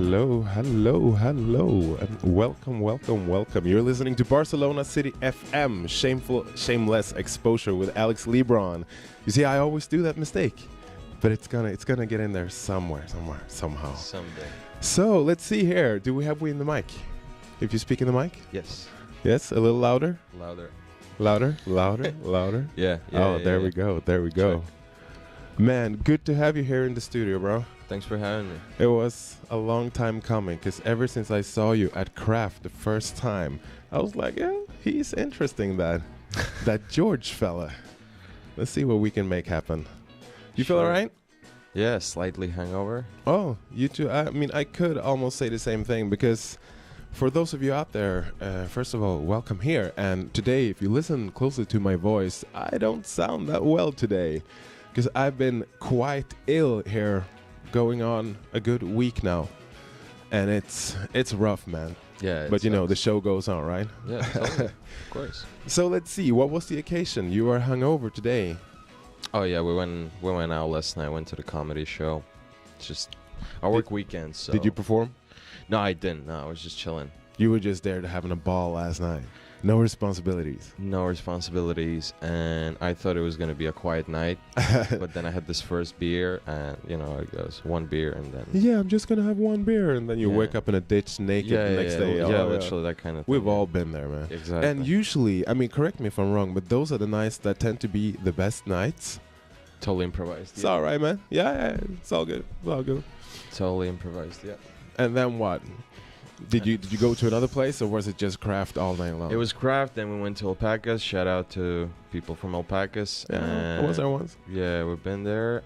Hello, hello, hello, and welcome. You're listening to Barcelona City FM, Shameless Exposure with Alex Lebron. You see, I always do that mistake, but it's gonna get in there somewhere, somehow. Someday. So let's see here. Do we have we in the mic? If you speak in the mic, Yes. yes, a little louder, Louder. louder. Yeah. There we go. Check. Man, good to have you here in the studio, bro. Thanks for having me. It was a long time coming, because ever since I saw you at Craft the first time, I was like, yeah, he's interesting, that George fella. Let's see what we can make happen. You feel Sure. all right? Yeah, slightly hangover. Oh, you too. I mean, I could almost say the same thing, because for those of you out there, first of all, welcome here. And today, if you listen closely to my voice, I don't sound that well today, because I've been quite ill here, going on a good week now, and it's rough, man. Yeah. But you know, the show goes on, right? Yeah, totally. Of course. So let's see, what was the occasion? You were hungover today. Oh yeah, we went out last night. Went to the comedy show. It's just I work weekends. So. Did you perform? No, I didn't. No, I was just chilling. You were just there to having a ball last night. No responsibilities. No responsibilities, and I thought it was gonna be a quiet night, but then I had this first beer, and it goes one beer, and then Yeah, I'm just gonna have one beer, and then you Yeah. wake up in a ditch naked the next day. Yeah, Oh, literally that kind of thing. We've all been there, man. Exactly. And usually, I mean, correct me if I'm wrong, but those are the nights that tend to be the best nights. Totally improvised. It's all right, man. Yeah, it's all good. It's all good. Totally improvised. Yeah. And then what? Did you go to another place, or was it just Craft all night long? It was Craft, then we went to Alpacas. Shout out to people from Alpacas. Yeah, I was there once. Yeah, we've been there.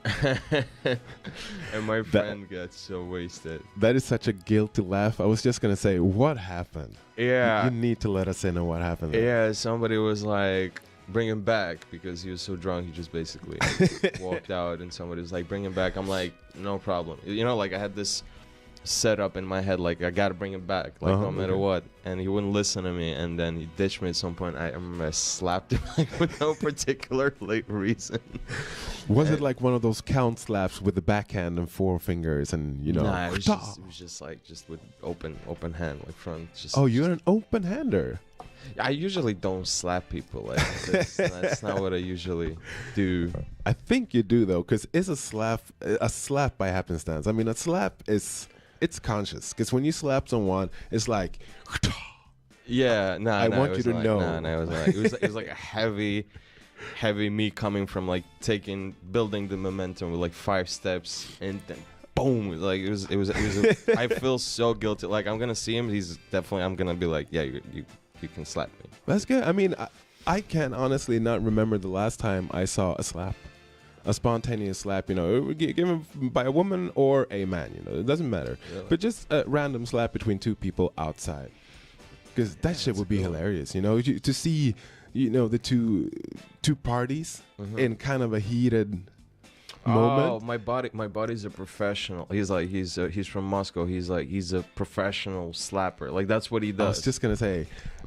And my friend got so wasted. That is such a guilty laugh. I was just gonna say, what happened? Yeah. You need to let us in on what happened. Yeah, somebody was like, bring him back, because he was so drunk. He just basically walked out, and somebody was like, bring him back. I'm like, no problem. Like I had this set up in my head, like I gotta bring him back, like no matter what, and he wouldn't listen to me, and then he ditched me at some point. I remember I slapped him like with no particular reason. Was it like one of those count slaps with the backhand and four fingers, and Nah, it was just with open hand, like front. Just. Oh, you're an open hander. I usually don't slap people. Like that's not what I usually do. I think you do though, because it's a slap by happenstance. I mean, a slap it's conscious, because when you slap someone, it's like. Yeah, I want you to know. It was like a heavy me coming from like building the momentum with like 5 steps, and then boom, like it was I feel so guilty. Like I'm gonna see him, I'm gonna be like, yeah, you can slap me. That's good. I mean, I can honestly not remember the last time I saw a slap. A spontaneous slap, given by a woman or a man, it doesn't matter. Yeah. But just a random slap between two people outside. Because that shit would be hilarious, to see, the two parties in kind of a heated moment. Oh, my body's a professional. He's from Moscow. He's a professional slapper. Like that's what he does. I was just gonna say,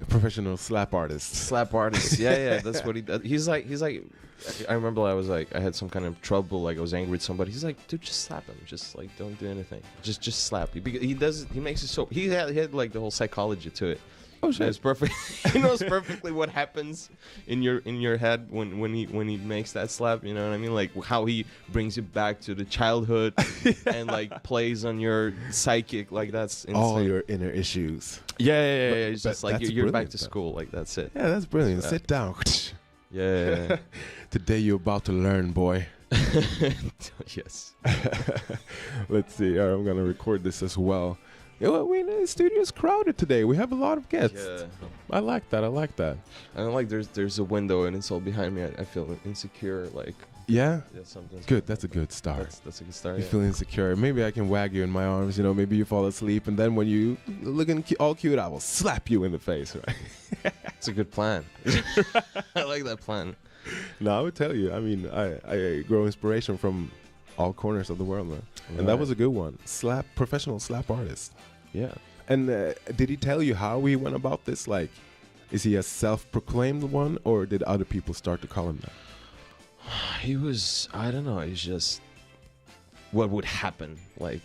professional slap artist. Slap artist. Yeah, that's what he does. He's like. I remember I had some kind of trouble. Like I was angry with somebody. He's like, dude, just slap him. Just like don't do anything. Just slap. He makes it so. He had like the whole psychology to it. Oh shit! It's perfect. He knows perfectly what happens in your head when he makes that slap. You know what I mean? Like how he brings you back to the childhood and like plays on your psychic. Like that's insane. All your inner issues. Yeah. It's just like you're back to school. Like that's it. Yeah, that's brilliant. Sit down. Yeah. Today you're about to learn, boy. Yes. Let's see. All right, I'm gonna record this as well. The studio's crowded today. We have a lot of guests. Yeah. I like that. I don't like there's a window and it's all behind me. I feel insecure. Like yeah. Something's good. That's a good start. That's a good start. You feel insecure. Maybe I can wag you in my arms. Maybe you fall asleep, and then when you looking all cute, I will slap you in the face. Right. It's a good plan. I like that plan. No, I would tell you. I mean, I grow inspiration from all corners of the world, man. Right. And that was a good one. Professional slap artist. Yeah. And did he tell you how he went about this? Like, is he a self-proclaimed one, or did other people start to call him that? He was, I don't know, he's just, what would happen, like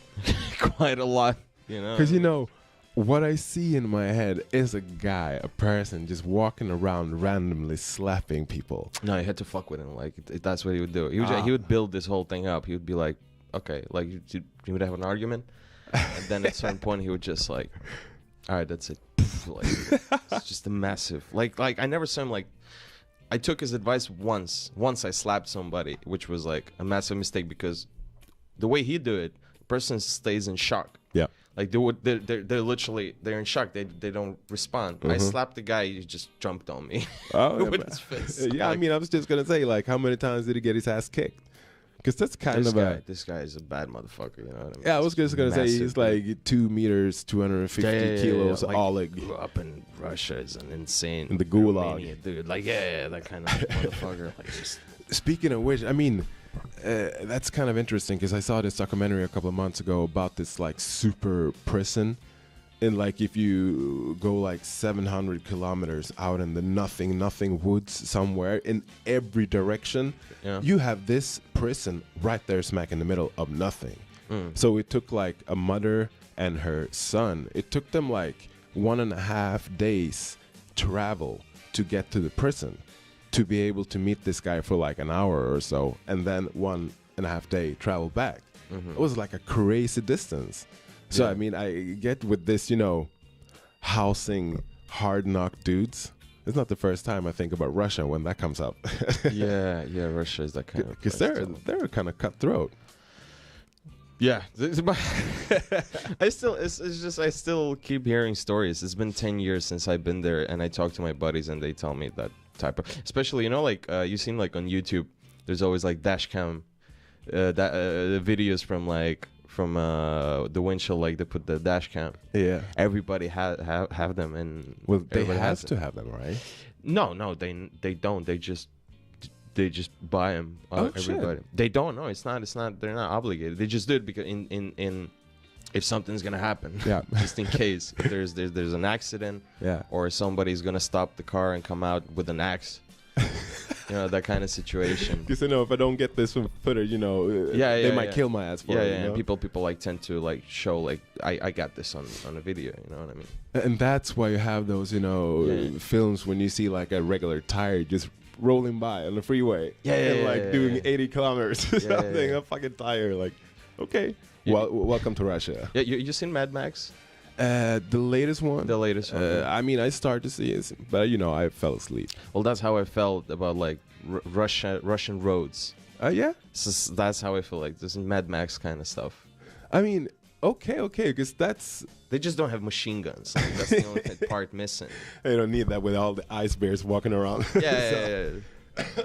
quite a lot, you know. Because, you know, what I see in my head is a guy, a person just walking around randomly slapping people. No, you had to fuck with him. Like that's what he would do. He would build this whole thing up. He would be like, okay, like you would have an argument, and then at a certain point he would just like, all right, that's it. Like, it's just a massive. Like I never saw him like. I took his advice once. Once I slapped somebody, which was like a massive mistake because the way he do it, the person stays in shock. Yeah. Like they're literally in shock. They don't respond. I slapped the guy. He just jumped on me. Oh, with his fist. Yeah, like, I mean, I was just gonna say, like, how many times did he get his ass kicked? Because that's kind of this guy is a bad motherfucker. You know what I mean? Yeah, I was just gonna say Massive, he's like 2 meters, 250 kilos, Like, all like grew up in Russia is an insane in the gulag, Romania, dude. Like that kind of motherfucker. Like just. Speaking of which, I mean, that's kind of interesting because I saw this documentary a couple of months ago about this like super prison. And like if you go like 700 kilometers out in the nothing woods somewhere in every direction, you have this prison right there smack in the middle of nothing. So it took like a mother and her son. It took them like 1.5 days travel to get to the prison, to be able to meet this guy for like an hour or so, and then 1.5 day travel back. It was like a crazy distance. So I mean, I get with this, you know, housing hard knock dudes. It's not the first time I think about Russia when that comes up. yeah, Russia is that kind of because they're kind of cutthroat. Yeah, I still keep hearing stories. It's been 10 years since I've been there, and I talk to my buddies, and they tell me that type of, especially, you know, like you seen like on YouTube, there's always like dash cam, videos from like the windshield, like they put the dash cam. Yeah, everybody have them, and well, they have to have them, right? No, they don't. They just buy them. Everybody. Shit. They don't know. It's not. They're not obligated. They just do it because in if something's gonna happen. Yeah. Just in case if there's an accident. Yeah. Or somebody's gonna stop the car and come out with an axe. You know, that kind of situation. Because you know, if I don't get this footage, you know, they might kill my ass for it. Yeah, and people like tend to like show like I got this on a video. You know what I mean? And that's why you have those, you know, films when you see like a regular tire just rolling by on the freeway, doing 80 kilometers or something. A fucking tire, like, okay. Well, welcome to Russia. Yeah, you seen Mad Max? The latest one. The latest one. I mean, I started to see it, but you know, I fell asleep. Well, that's how I felt about like Russian roads. Yeah. That's how I feel like this is Mad Max kind of stuff. I mean, okay, because they just don't have machine guns. Like, that's the only part missing. They don't need that with all the ice bears walking around. Yeah.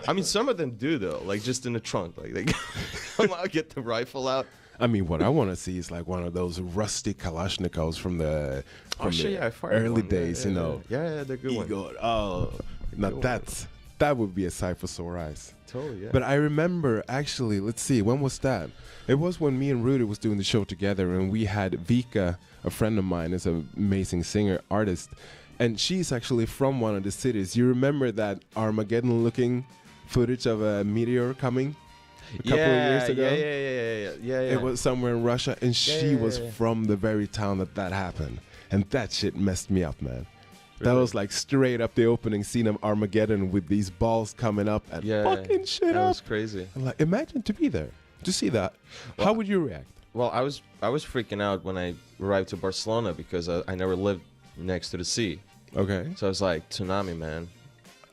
I mean, some of them do though, like just in the trunk, like they come out, get the rifle out. I mean, what I want to see is like one of those rusty Kalashnikovs from the early days, you know. Yeah, they're good ones. Oh, now that would be a sight for sore eyes. Totally, yeah. But I remember actually, let's see, when was that? It was when me and Rudy was doing the show together, and we had Vika, a friend of mine, is an amazing singer, artist, and she's actually from one of the cities. You remember that Armageddon-looking footage of a meteor coming? A couple of years ago. Yeah. It was somewhere in Russia, and she was from the very town that happened, and that shit messed me up, man. Really? That was like straight up the opening scene of Armageddon with these balls coming up and fucking shit up. That was crazy. I'm like, imagine to be there, to see that. Well, how would you react? Well, I was freaking out when I arrived to Barcelona because I never lived next to the sea. Okay. So I was like, tsunami, man.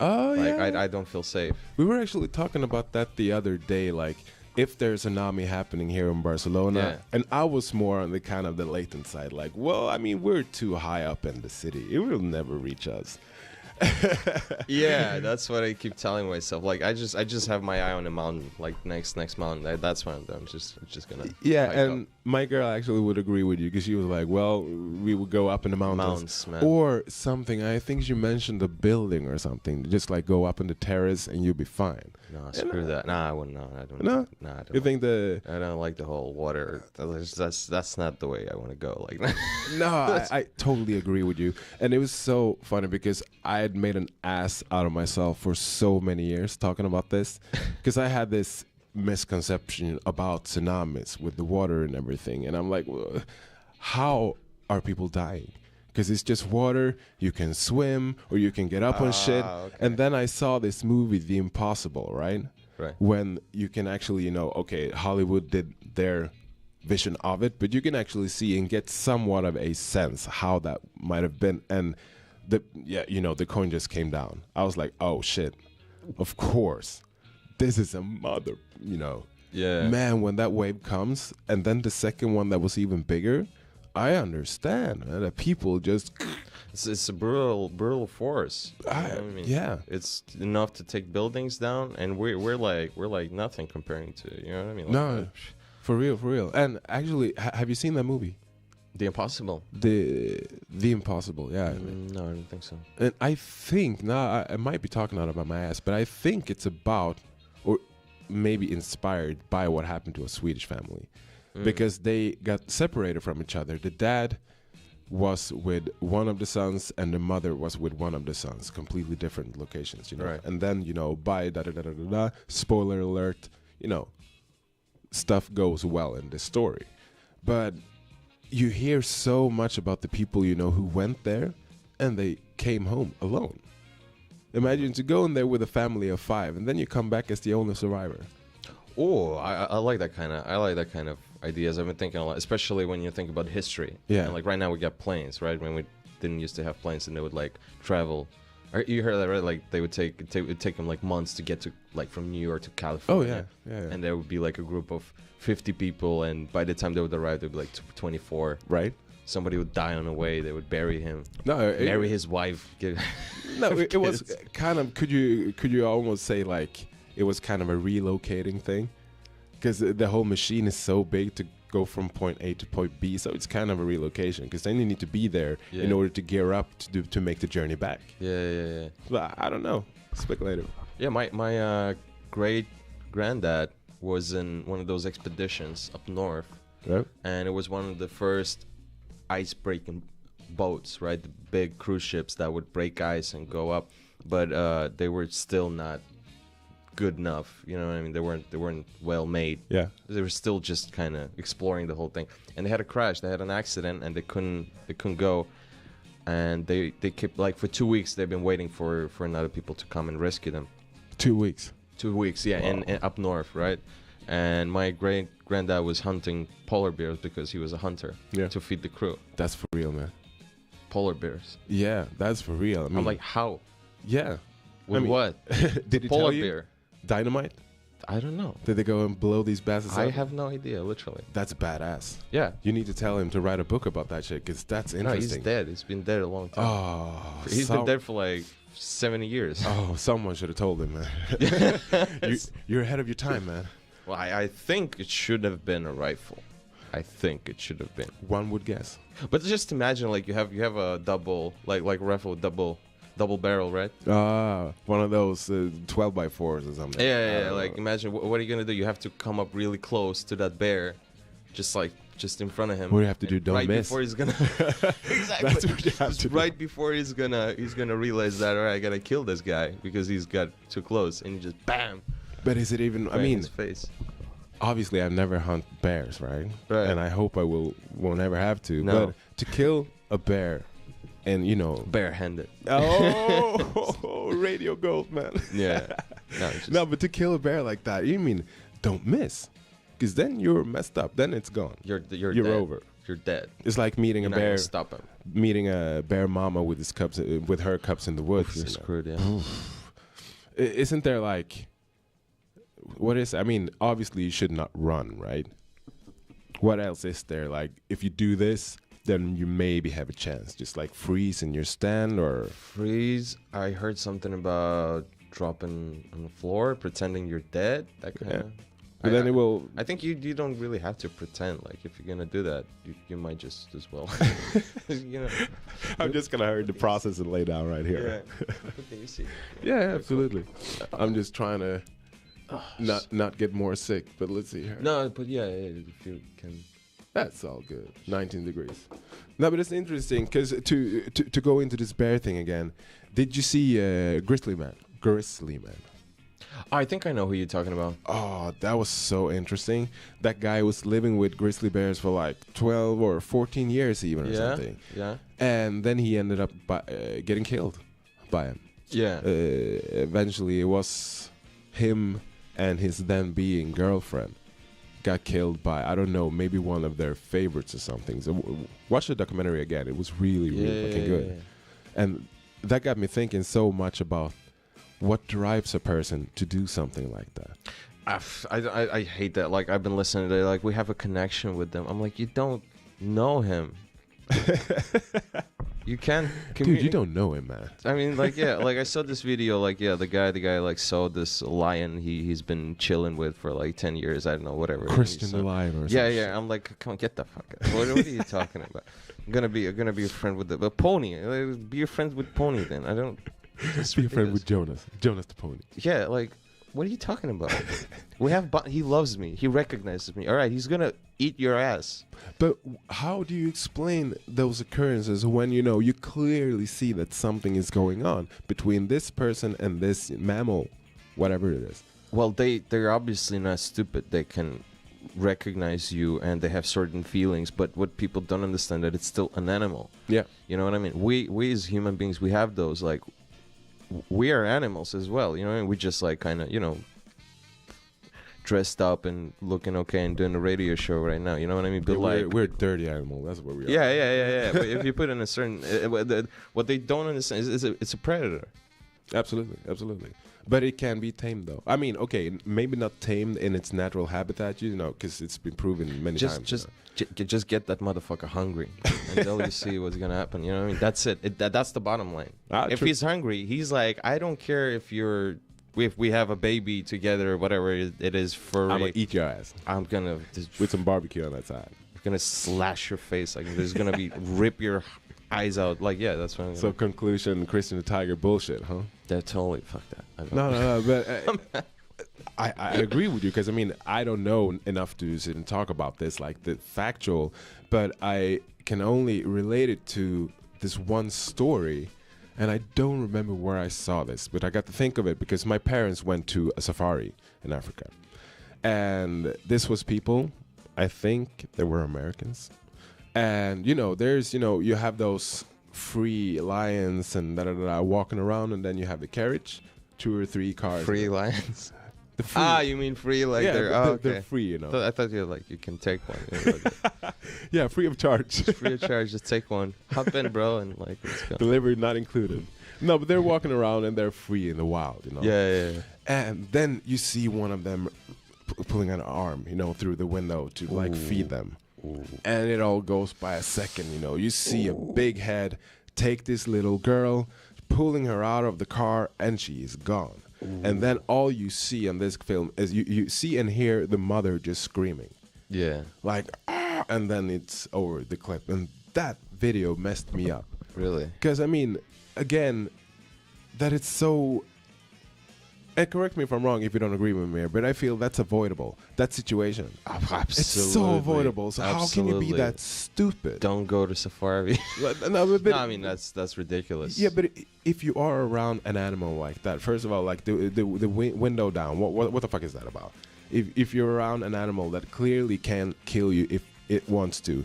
Oh, like, I don't feel safe. We were actually talking about that the other day, like if there's a tsunami happening here in Barcelona, and I was more on the kind of the latent side, like, well, I mean, we're too high up in the city. It will never reach us. Yeah, that's what I keep telling myself. Like I just have my eye on the mountain, like next mountain. That's what I'm doing. I'm just gonna. Yeah, and up. My girl actually would agree with you because she was like, "Well, we would go up in the mountains, man. Or something." I think she mentioned a building or something. Just like go up in the terrace and you'll be fine. No, screw that. Nah, I wouldn't. No, I don't. No, nah, I don't. You think I don't like the whole water. That's not the way I want to go. Like. No, I totally agree with you. And it was so funny because I had made an ass out of myself for so many years talking about this because I had this misconception about tsunamis with the water and everything, and I'm like, well, how are people dying? Because it's just water, you can swim or you can get up on shit. Okay. And then I saw this movie, The Impossible, right? Right. When you can actually, you know, okay, Hollywood did their vision of it, but you can actually see and get somewhat of a sense how that might have been. And the coin just came down. I was like, oh shit, of course, this is a mother, Yeah. man, when that wave comes, and then the second one that was even bigger, I understand that people just. It's a brutal force. You know what I mean? Yeah. It's enough to take buildings down, and we're like nothing comparing to. You know what I mean? Like, No, for real. And actually, have you seen that movie? The Impossible. The Impossible, yeah. No, I don't think so. And I think now I might be talking out about my ass, but I think it's about, or maybe inspired by what happened to a Swedish family, because they got separated from each other. The dad was with one of the sons, and the mother was with one of the sons, completely different locations, Right. And then by spoiler alert, stuff goes well in this story, but you hear so much about the people who went there, and they came home alone. Imagine to go in there with a family of 5, and then you come back as the only survivor. Oh, I like that kind of ideas. I've been thinking a lot, especially when you think about history. Yeah. And like right now we got planes, right? When we didn't used to have planes, and they would like travel. You heard that, right? Like they would it would take them like months to get to like from New York to California. Oh yeah. And there would be like a group of 50 people, and by the time they would arrive, they'd be like 24. Right. Somebody would die on the way. They would bury him. No, marry his wife. No, it was kind of. Could you almost say like it was kind of a relocating thing, because the whole machine is so big to go from point A to point B, so it's kind of a relocation, because then you need to be there in order to gear up to make the journey back. Yeah. But I don't know. Speculative. Yeah, my great granddad was in one of those expeditions up north, Right. and it was one of the first ice-breaking boats, right? The big cruise ships that would break ice and go up, but they were still not good enough. You know what I mean? They weren't well made. Yeah. They were still just kind of exploring the whole thing, and they had a crash. They had an accident, and they couldn't go. And they kept like for 2 weeks they've been waiting for another people to come and rescue them. 2 weeks. 2 weeks, yeah, Wow. in up north, right? And my great granddad was hunting polar bears because he was a hunter to feed the crew. That's for real, man. Polar bears. Yeah, that's for real. I mean, I'm like, how? yeah. With what? Did he Polar tell you? bear. Dynamite? I don't know. Did they go and blow these bastards I up? have no idea, literally. That's badass. Yeah. You need to tell him to write a book about that shit, because that's No, interesting. he's dead. He's been dead a long time. Oh, He's been dead for like 70 years. Oh, someone should have told him, man. You're ahead of your time, man. Well, I think it should have been a rifle. I think it should have been. One would guess. But just imagine, like you have a double, like rifle with double barrel, right? One of those 12x4s or something. Yeah. Like imagine what are you gonna do? You have to come up really close to that bear, just in front of him. What do you have to do? Don't right miss. Before he's gonna exactly. That's what you have to do. Right before he's gonna realize that, all right, I gotta kill this guy because he's got too close, and you just bam. But is it even? Right I in mean, his face. obviously, I've never hunted bears, right? Right. And I hope I will never have to. No. But to kill a bear, and Barehanded. Oh, radio gold, man. Yeah. No, it's just, No, but to kill a bear like that, you mean don't miss, because then you're messed up. Then it's gone. you're You're dead. over. You're dead. It's like meeting You're a not gonna bear, stop him. meeting a bear mama with his cups, with her cups in the woods. You're screwed. Yeah. Isn't there like, what is? I mean, obviously you should not run, right? What else is there? Like, if you do this, then you maybe have a chance. Just like freeze in your stand, or Freeze. I heard something about dropping on the floor, pretending you're dead. That kind of. but then it will. I think you don't really have to pretend. Like if you're gonna do that, you might just as well. you know. I'm just gonna hurry the process and lay down right here. Okay, you see. Yeah, absolutely. I'm just trying to not get more sick. But let's see here. No, but yeah, if you can. That's all good. 19 degrees. No, but it's interesting because to go into this bear thing again, did you see Grizzly Man? Grizzly Man. I think I know who you're talking about. Oh, that was so interesting. That guy was living with grizzly bears for like 12 or 14 years even or something. Yeah. And then he ended up getting killed by him. Yeah. Eventually, it was him and his then being girlfriend got killed by, I don't know, maybe one of their favorites or something. So watch the documentary again. It was really, really fucking good. Yeah. And that got me thinking so much about what drives a person to do something like that. I hate that. Like, I've been listening to, like, we have a connection with them. I'm like, you don't know him. You can Dude, you don't know him, man. I mean, like, yeah, like I saw this video, like, yeah, the guy like saw this lion he's been chilling with for like 10 years. I don't know, whatever. Christian the lion or something. Yeah. I'm like, come on, get the fuck out. What are you talking about? I'm gonna be a friend with the pony. Be a friend with Pony then. I don't. Be a friend with Jonas the pony. Yeah, like, what are you talking about? We have. He loves me. He recognizes me. All right, he's gonna eat your ass. But how do you explain those occurrences when you clearly see that something is going on between this person and this mammal, whatever it is? Well, they're obviously not stupid. They can recognize you and they have certain feelings. But what people don't understand that it's still an animal. Yeah, you know what I mean. We as human beings, we have those like. We are animals as well, you know, and we just like kind of, dressed up and looking okay and doing a radio show right now, you know what I mean? But we're a dirty animal. That's what we are. Yeah. But if you put in a certain, what they don't understand is it's a predator. Absolutely. But it can be tamed, though. I mean, okay, maybe not tamed in its natural habitat, because it's been proven many times. Just get that motherfucker hungry, and then you see what's gonna happen. You know what I mean? That's it. That's the bottom line. If he's hungry, he's like, I don't care if we have a baby together or whatever it is. I'm gonna eat your ass. I'm gonna with some barbecue on that side. I'm gonna slash your face. Like there's gonna be rip your eyes out. Like that's what I'm gonna. So conclusion, Christian the Tiger bullshit, huh? That totally fuck that. No, but. I agree with you because, I mean, I don't know enough to sit and talk about this, like the factual, but I can only relate it to this one story, and I don't remember where I saw this, but I got to think of it because my parents went to a safari in Africa, and this was people, I think they were Americans, and, there's, you have those free lions and walking around, and then you have the carriage, 2 or 3 cars. Free lions? Free. You mean free? Like they're free, I thought you like you can take one. Yeah, free of charge. Free of charge. Just take one. Hop in, bro, and like let's go. Delivery not included. No, but they're walking around and they're free in the wild, Yeah. And then you see one of them pulling an arm, through the window to like feed them. Ooh. And it all goes by a second, You see a big head take this little girl, pulling her out of the car, and she is gone. Ooh. And then all you see on this film is you see and hear the mother just screaming. Yeah. Like, ah, and then it's over the clip. And that video messed me up. Really? Because, I mean, again, that it's so... And correct me if I'm wrong if you don't agree with me, but I feel that's avoidable. That situation. Absolutely. It's so avoidable. So how can you be that stupid? Don't go to safari. No, I mean, that's ridiculous. Yeah, but if you are around an animal like that, first of all, like the window down, what the fuck is that about? If you're around an animal that clearly can kill you if it wants to,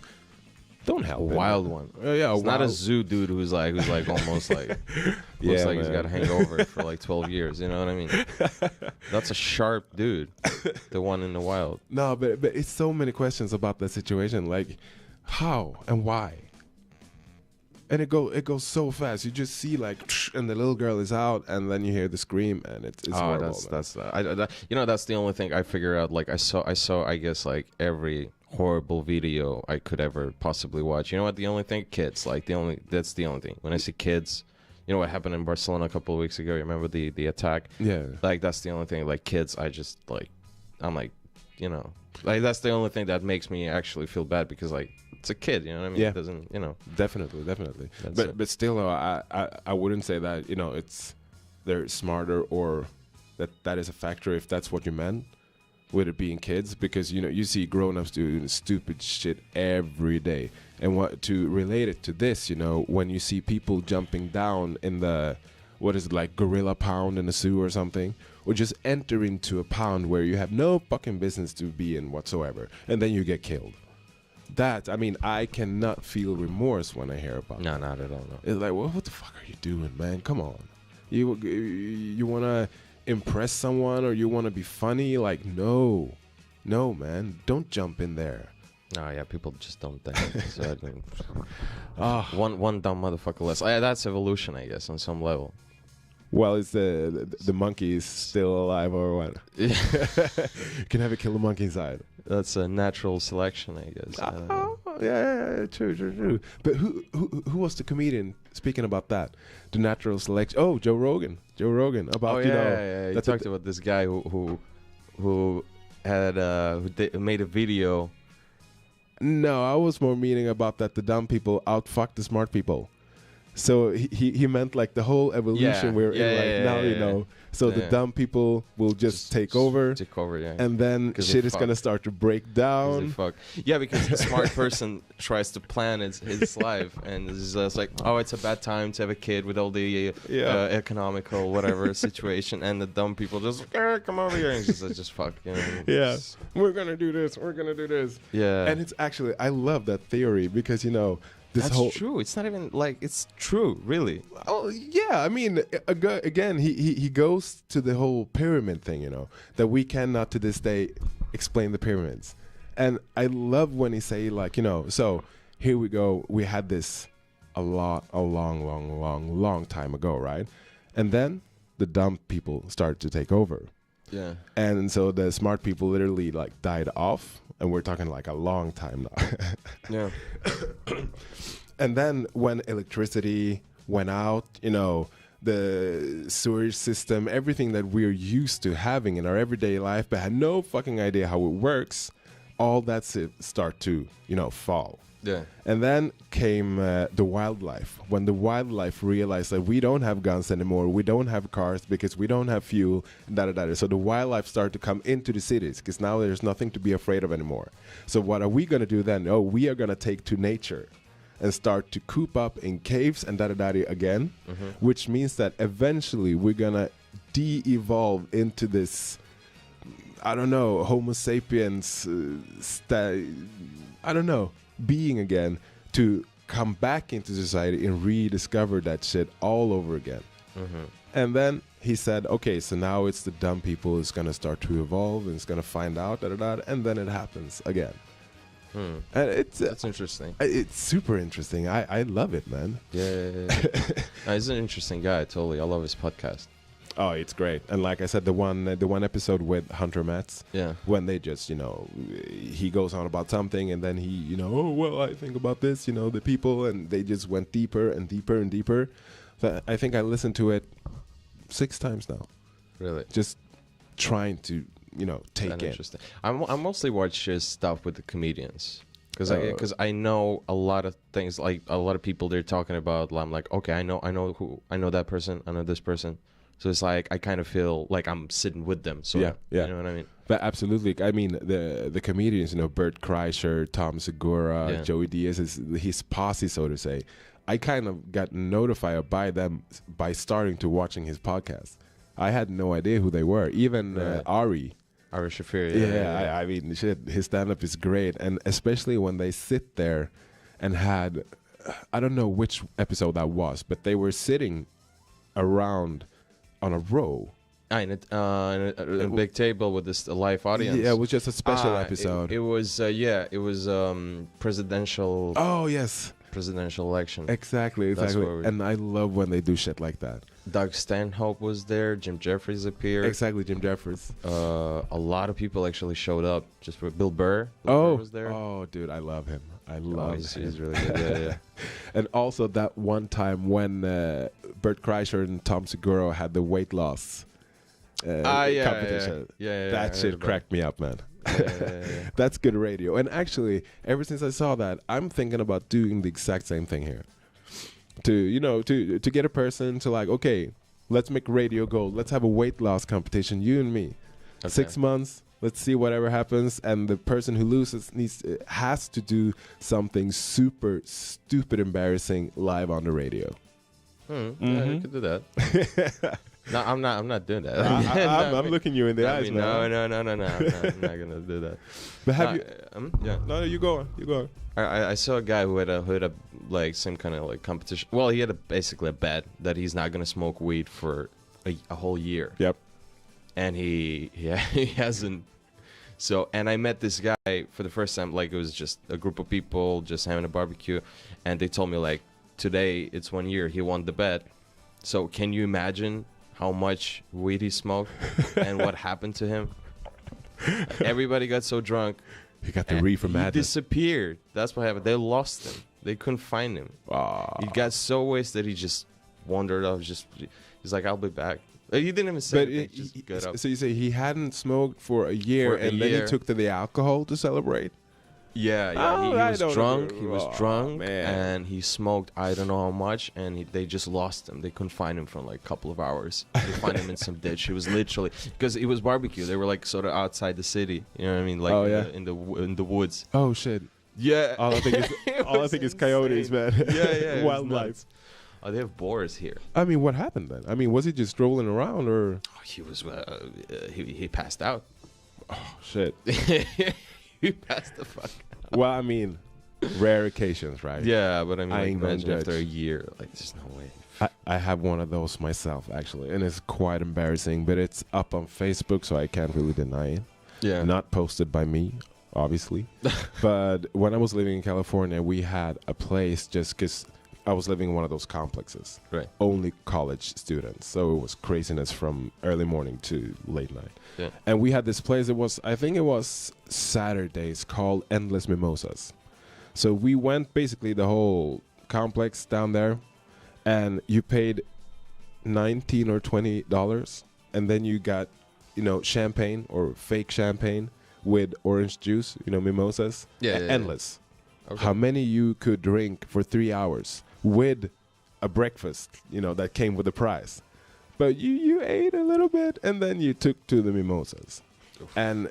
don't help a wild one. Yeah, it's not a zoo dude who's like almost like looks like he's got a hangover for like 12 years. You know what I mean? That's a sharp dude, the one in the wild. No, but it's so many questions about the situation. Like, how and why? And it goes so fast. You just see like, and the little girl is out, and then you hear the scream, and it's horrible. That's the only thing I figure out. Like I saw I guess like every horrible video I could ever possibly watch. You know what? The only thing, kids. Like that's the only thing. When I see kids, you know what happened in Barcelona a couple of weeks ago. You remember the attack? Yeah. Like that's the only thing. Like kids, I'm like, like that's the only thing that makes me actually feel bad because like it's a kid. You know what I mean? Yeah. It doesn't. Definitely. But still, I wouldn't say that it's they're smarter or that is a factor if that's what you meant. With it being kids, because you see grown-ups doing stupid shit every day, and what to relate it to this, when you see people jumping down in the what is it, like gorilla pound in a zoo or something, or just enter into a pond where you have no fucking business to be in whatsoever, and then you get killed. That, I mean, I cannot feel remorse when I hear about No, that. not at all. No. It's like, well, what the fuck are you doing, man? Come on. You want to impress someone, or you want to be funny? Like, no, man, don't jump in there. No, yeah, people just don't think. So I think one dumb motherfucker less. That's evolution, I guess, on some level. Well, is the monkey is still alive, or what? You can have a killer monkey inside. That's a natural selection, I guess. Yeah, true. But who was the comedian speaking about that? The natural selection. Oh, Joe Rogan. About He talked about this guy who had made a video. No, I was more meaning about that the dumb people outfuck the smart people. So he meant like the whole evolution now. So the dumb people will just take over. Take over, yeah. And then shit is gonna start to break down. Yeah, because the smart person tries to plan his life, and it's just like, oh, it's a bad time to have a kid with all the economical whatever situation, and the dumb people just come over here and just fuck. You know, yeah, we're gonna do this. Yeah, and it's actually, I love that theory because that's true. It's not even like it's true, really. Oh yeah, I mean, again, he goes to the whole pyramid thing, that we cannot to this day explain the pyramids, and I love when he say like, so here we go, we had this a long time ago, right? And then the dumb people started to take over. Yeah. And so the smart people literally like died off, and we're talking like a long time now. Yeah. And then when electricity went out, the sewage system, everything that we're used to having in our everyday life, but had no fucking idea how it works, all that's it start to, fall. Yeah. And then came the wildlife. When the wildlife realized that we don't have guns anymore, we don't have cars because we don't have fuel, So the wildlife started to come into the cities because now there's nothing to be afraid of anymore. So what are we going to do then? Oh, we are going to take to nature and start to coop up in caves and again, which means that eventually we're going to de-evolve into this, I don't know, Homo sapiens, being again, to come back into society and rediscover that shit all over again. And then he said, okay, so now it's the dumb people is going to start to evolve and it's going to find out, and then it happens again. And that's interesting. It's super interesting. I love it, man. Yeah. He's an interesting guy, totally. I love his podcast. Oh, it's great. And like I said, the one episode with Hunter Metz, when they just, he goes on about something, and then he, oh, well, I think about this, the people, and they just went deeper and deeper and deeper. So I think I listened to it 6 times now. Really? Just trying to, take it. Interesting. I mostly watch his stuff with the comedians. Because I know a lot of things, like a lot of people they're talking about. I'm like, okay, I know that person, I know this person. So it's like I kind of feel like I'm sitting with them. So yeah. You know what I mean? But absolutely. I mean, the comedians, Bert Kreischer, Tom Segura, Joey Diaz, his posse, so to say. I kind of got notified by them by starting to watching his podcast. I had no idea who they were. Even Ari Shafir. Yeah. I mean, shit, his stand-up is great. And especially when they sit there and had, I don't know which episode that was, but they were sitting around on a row. In a big table with this live audience. Yeah, it was just a special episode. It was presidential. Oh yes, presidential election. Exactly. And I love when they do shit like that. Doug Stanhope was there. Jim Jeffries appeared. Exactly, Jim Jeffries. A lot of people actually showed up. Just for Bill Burr. Burr was there. Oh, dude, I love him. He's really good. Yeah. And also that one time when Bert Kreischer and Tom Segura had the weight loss competition. Yeah. That shit cracked me up, man. Yeah. That's good radio. And actually, ever since I saw that, I'm thinking about doing the exact same thing here. To get a person to like, okay, let's make radio gold. Let's have a weight loss competition, you and me. Okay. 6 months. Let's see whatever happens, and the person who loses has to do something super stupid, embarrassing live on the radio. Yeah, you could do that. No, I'm not. I'm not doing that. I'm looking you in the eyes, man. No. I'm not gonna do that. But have you? Yeah. No, you go on. You go on. I saw a guy who had a like same kind of like competition. Well, he had basically a bet that he's not gonna smoke weed for a whole year. Yep. And he hasn't. So, and I met this guy for the first time. Like, it was just a group of people just having a barbecue, and they told me like, today it's 1 year. He won the bet. So, can you imagine how much weed he smoked and what happened to him? Everybody got so drunk. He got the reefer madness. He disappeared. That's what happened. They lost him. They couldn't find him. He got so wasted he just wandered off. He's like, I'll be back. He didn't even say anything. Just got up. So you say he hadn't smoked for a year, then he took to the alcohol to celebrate? Yeah. He was drunk. He was drunk, and he smoked I don't know how much, and they just lost him. They couldn't find him for like a couple of hours. They find him in some ditch. He was literally, because it was barbecue. They were like sort of outside the city. You know what I mean? Like in the woods. Oh shit. Yeah. All I think is coyotes, man. Yeah. Wildlife. Oh, they have boars here. I mean, what happened then? I mean, was he just strolling around, or? Oh, he was. He passed out. Oh shit. He passed the fuck out. Well, I mean, rare occasions, right? Yeah, but I mean, ain't imagine gonna after judge. a year, like, there's no way. I have one of those myself, actually, and it's quite embarrassing, but it's up on Facebook, so I can't really deny it. Yeah. Not posted by me, obviously. But when I was living in California, we had a place just because I was living in one of those complexes. Right. Only college students. So it was craziness from early morning to late night. Yeah. And we had this place, I think it was Saturdays, called Endless Mimosas. So we went basically the whole complex down there, and you paid $19 or $20, and then you got, champagne or fake champagne with orange juice, mimosas. Yeah. Endless. Okay. How many you could drink for 3 hours with a breakfast, that came with the price. But you ate a little bit, and then you took to the mimosas. Oof. And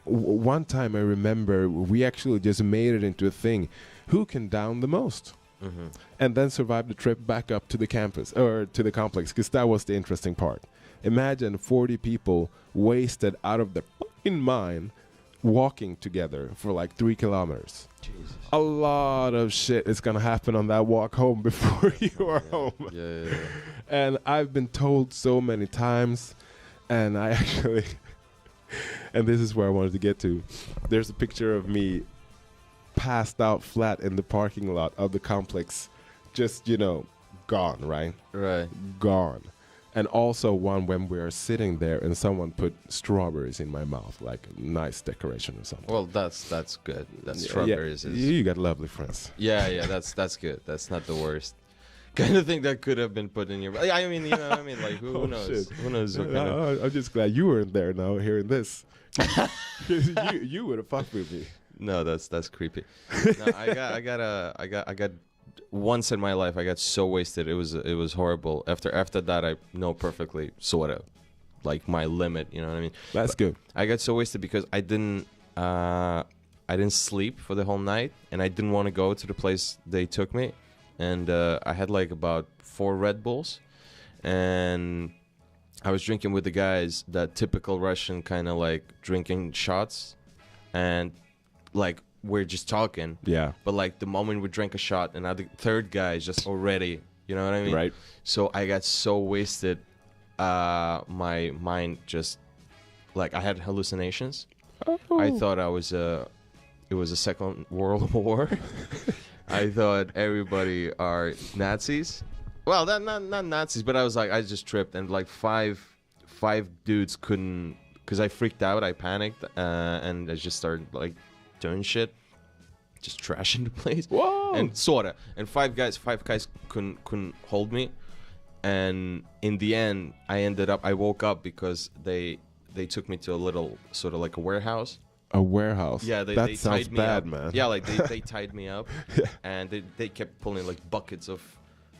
one time I remember we actually just made it into a thing. Who can down the most? Mm-hmm. And then survive the trip back up to the campus, or to the complex, because that was the interesting part. Imagine 40 people wasted out of their fucking mind walking together for like 3 kilometers. Jesus. A lot of shit is gonna happen on that walk home before you are home. Yeah. And I've been told so many times, and I actually, and this is where I wanted to get to. There's a picture of me passed out flat in the parking lot of the complex, just, gone, right? Right. Gone. And also one when we are sitting there and someone put strawberries in my mouth, like a nice decoration or something. Well, that's good. That's strawberries. Yeah. Is You got lovely friends. Yeah, that's good. That's not the worst. Kind of thing that could have been put in your. I mean, like who knows? Shit. Who knows? What kind of... I'm just glad you weren't there now hearing this. you would have fucked with me. No, that's creepy. No, I got once in my life I got so wasted it was horrible. After that I know perfectly sort of like my limit, you know what I mean? That's good. I got so wasted because I didn't sleep for the whole night, and I didn't want to go to the place they took me, and I had like about 4 Red Bulls, and I was drinking with the guys, that typical Russian kind of like drinking shots, and like we're just talking. Yeah. But like the moment we drank a shot, and now the third guy is just already, you know what I mean? Right. So I got so wasted, my mind just, like, I had hallucinations. Oh. I thought it was a Second World War. I thought everybody are Nazis. Well, not Nazis, but I just tripped, and like five dudes couldn't, because I freaked out, I panicked, and I just started like doing shit, just trashing the place. Whoa! And sorta, and five guys couldn't hold me, and in the end, I woke up because they took me to a little sort of like a warehouse. A warehouse. Yeah, they sounds tied me bad, up. Man. Yeah, like they tied me up, yeah. And they kept pulling like buckets of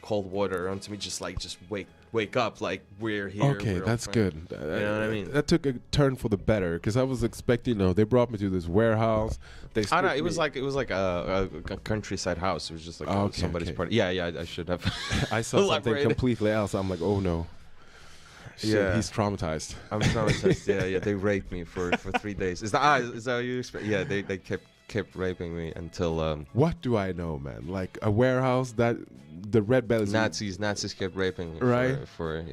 cold water onto me, just wake up, like we're here. Okay, that's good. You know what I mean? That took a turn for the better, because I was expecting, they brought me to this warehouse. I know, it was like a countryside house. It was just like somebody's party. Yeah, I should have. I saw something completely else. I'm like, oh no. Shit, Yeah. he's traumatized. I'm traumatized. Yeah. They raped me for 3 days. Is that what you expect? Yeah, they kept raping me until What do I know, man? Like a warehouse that the red bellies. Nazis kept raping me Right. for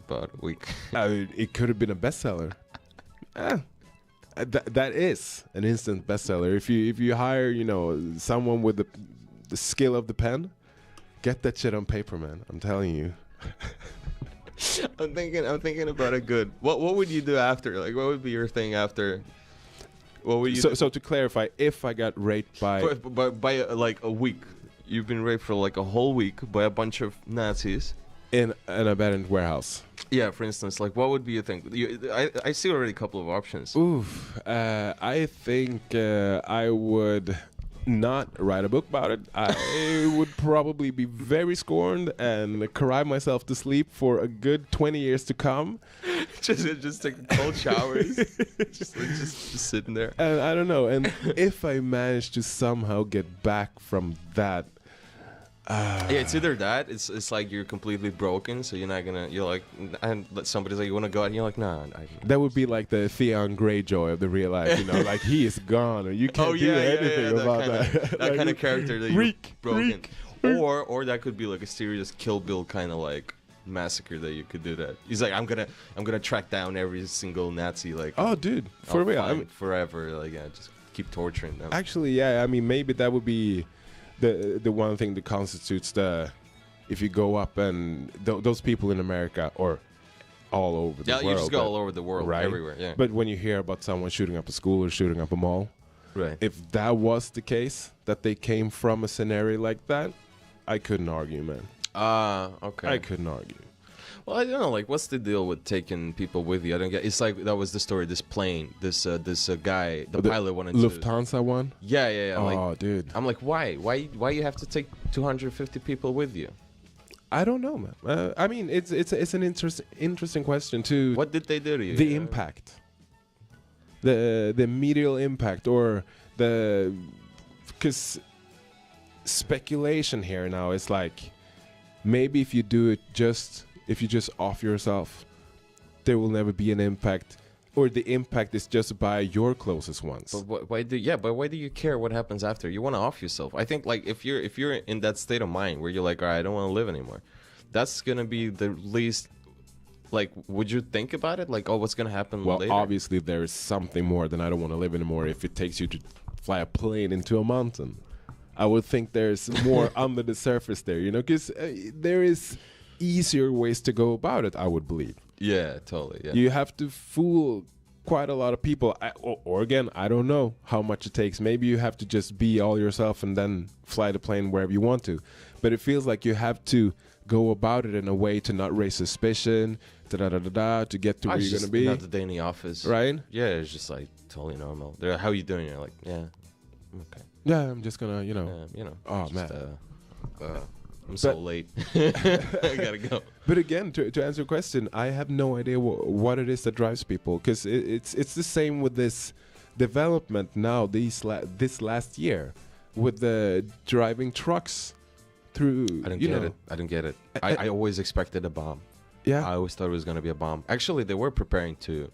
about a week. It could have been a bestseller. That is an instant bestseller. If you hire, someone with the skill of the pen, get that shit on paper, man. I'm telling you. I'm thinking about a good. What would you do after? Like, what would be your thing after? What would you? So to clarify, if I got raped by like a week, you've been raped for like a whole week by a bunch of Nazis in an abandoned warehouse. Yeah, for instance, like what would be your thing? I see already a couple of options. Oof, I think I would not write a book about it. I would probably be very scorned and cry myself to sleep for a good 20 years to come. just taking cold showers, just sitting there. And I don't know. And if I manage to somehow get back from that. Yeah, it's either that. It's like you're completely broken, so you're like, and somebody's like, you want to go out, and you're like, nah. That would be like the Theon Greyjoy of the real life, like he is gone, or you can't do anything about that. That kind of character that you're broken. Or that could be like a serious Kill Bill kind of like massacre that you could do that. He's like, I'm gonna track down every single Nazi, like. Oh, dude, for real, forever, like just keep torturing them. Actually, yeah, I mean, maybe that would be. The one thing that constitutes if you go up and those people in America or all over the world. Yeah, you just go all over the world, right? Everywhere, yeah. But when you hear about someone shooting up a school or shooting up a mall, right? If that was the case, that they came from a scenario like that, I couldn't argue, man. Okay. I couldn't argue. Well, I don't know. Like, what's the deal with taking people with you? I don't get. It's like that was the story. This plane, this guy, the pilot wanted Lufthansa one. Yeah. Oh, like, dude. I'm like, why you have to take 250 people with you? I don't know, man. I mean, it's an interesting question too. What did they do to you? The impact, the medial impact, or because speculation here now is like maybe if you do it if you just off yourself, there will never be an impact, or the impact is just by your closest ones. But why do you care what happens after? You want to off yourself. I think like if you're in that state of mind where you're like, all right, I don't want to live anymore, that's gonna be the least. Like, would you think about it? Like, oh, what's gonna happen later? Well, obviously there is something more than I don't want to live anymore. If it takes you to fly a plane into a mountain, I would think there's more under the surface there, because there is easier ways to go about it, I would believe. Yeah, totally. Yeah. You have to fool quite a lot of people. Or again, I don't know how much it takes. Maybe you have to just be all yourself and then fly the plane wherever you want to. But it feels like you have to go about it in a way to not raise suspicion, to get to where you're going to be. Another day in the office. Right? Yeah, it's just like totally normal. They're like, how are you doing? You're like, yeah, okay. Yeah, I'm just going to, Oh, just, man. I'm so late. I gotta go. But again, to answer your question, I have no idea what it is that drives people, because it's the same with this development now. This last year with the driving trucks through. I don't get it. I always expected a bomb. Yeah. I always thought it was gonna be a bomb. Actually, they were preparing to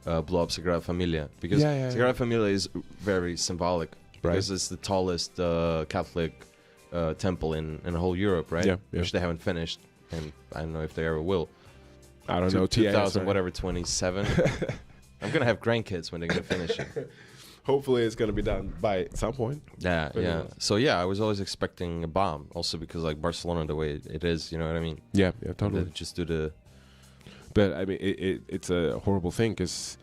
blow up Sagrada Familia because Sagrada Familia is very symbolic because it's the tallest Catholic temple in whole Europe, right? Yeah. Which they haven't finished, and I don't know if they ever will. I don't know. 2000 whatever 27. I'm gonna have grandkids when they're gonna finish it. Hopefully, it's gonna be done by some point. Yeah. So yeah, I was always expecting a bomb, also because like Barcelona, the way it is, you know what I mean? Yeah, totally. Just do the. But I mean, it's a horrible thing because.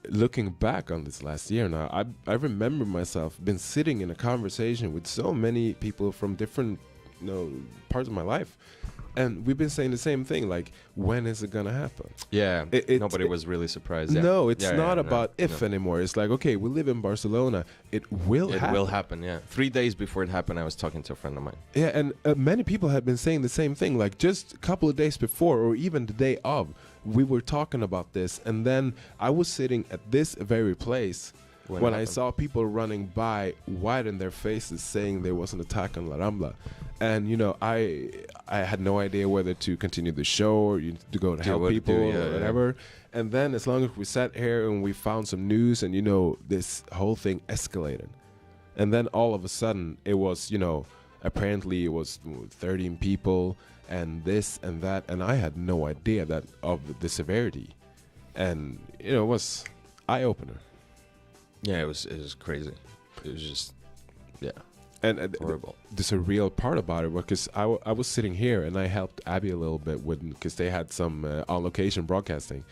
Looking back on this last year now, I remember myself been sitting in a conversation with so many people from different parts of my life, and we've been saying the same thing, like, when is it gonna happen? Yeah, nobody was really surprised. Yeah. No, it's not about if anymore. It's like, okay, we live in Barcelona. It will happen, yeah. 3 days before it happened, I was talking to a friend of mine. Yeah, and many people have been saying the same thing, like just a couple of days before or even the day of, we were talking about this, and then I was sitting at this very place when I saw people running by, white in their faces, saying there was an attack on La Rambla. And, you know, I had no idea whether to continue the show or to go to help people or whatever. And then as long as we sat here and we found some news and, you know, this whole thing escalated. And then all of a sudden it was, you know, apparently it was 13 people and this and that. And I had no idea that of the severity. And, you know, it was eye-opener. Yeah, it was crazy. It was just, yeah. And horrible. The surreal part about it was because I was sitting here and I helped Abby a little bit with because they had some on-location broadcasting.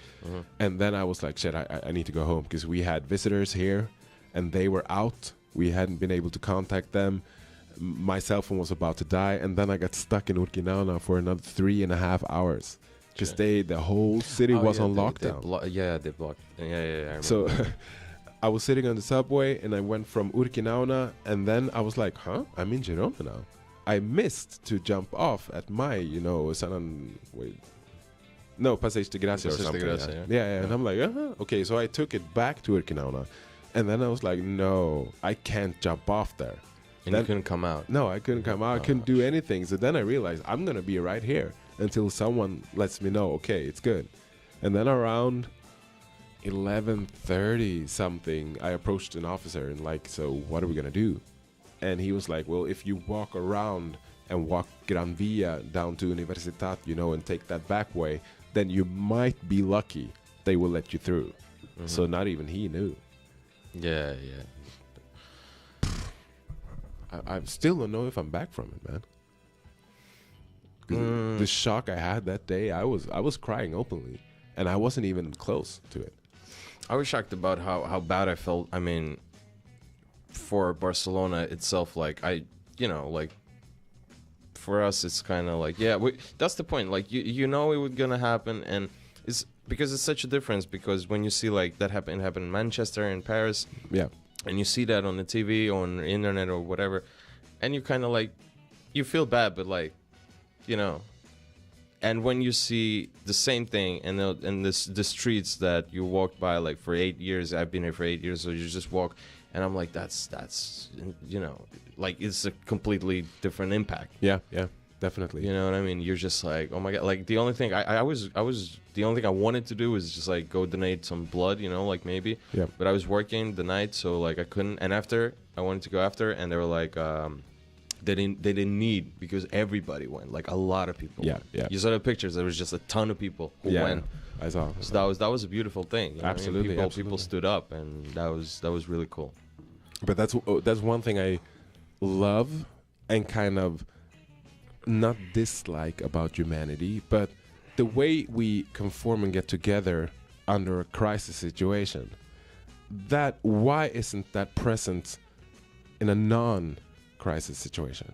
And then I was like, shit, I need to go home because we had visitors here and they were out. We hadn't been able to contact them. My cell phone was about to die. And then I got stuck in Urquinaona for another 3.5 hours because the whole city was on lockdown. They blocked. Yeah, I remember. So I was sitting on the subway and I went from Urquinaona and then I was like, huh? I'm in Girona now. I missed to jump off at my, you know, Passeig de Gracia or something. Yeah. And I'm like, okay. So I took it back to Urquinaona and then I was like, no, I can't jump off there. And then, you couldn't come out? No, I couldn't come out. I couldn't do anything. So then I realized I'm going to be right here until someone lets me know, okay, it's good. And then around 11:30 something, I approached an officer and like, so what are we gonna do? And he was like, well, if you walk around and walk Gran Via down to Universitat, you know, and take that back way, then you might be lucky they will let you through. So not even he knew. Yeah. I still don't know if I'm back from it, man. The shock I had that day, I was crying openly, and I wasn't even close to it. I was shocked about how bad I felt. I mean, for Barcelona itself, like for us, it's kind of like, that's the point. Like you know it was gonna happen, and it's because it's such a difference. Because when you see like that happen in Manchester and Paris, and you see that on the TV, on the internet or whatever, and you kind of like, you feel bad, but like, you know. And when you see the same thing in the streets that you walked by, like for 8 years, I've been here for 8 years, so you just walk, and I'm like, that's you know, like it's a completely different impact. Yeah, definitely. You know what I mean? You're just like, oh my god! Like the only thing I was the only thing I wanted to do was just like go donate some blood, you know, like maybe. Yeah. But I was working the night, so like I couldn't. And after I wanted to go after, and they were like. They didn't need because everybody went, like a lot of people. Yeah. You saw the pictures. There was just a ton of people who went. I saw. So that was a beautiful thing. You know absolutely, what I mean? People stood up, and that was really cool. But that's one thing I love and kind of not dislike about humanity, but the way we conform and get together under a crisis situation. That why isn't that present in a non-crisis situation?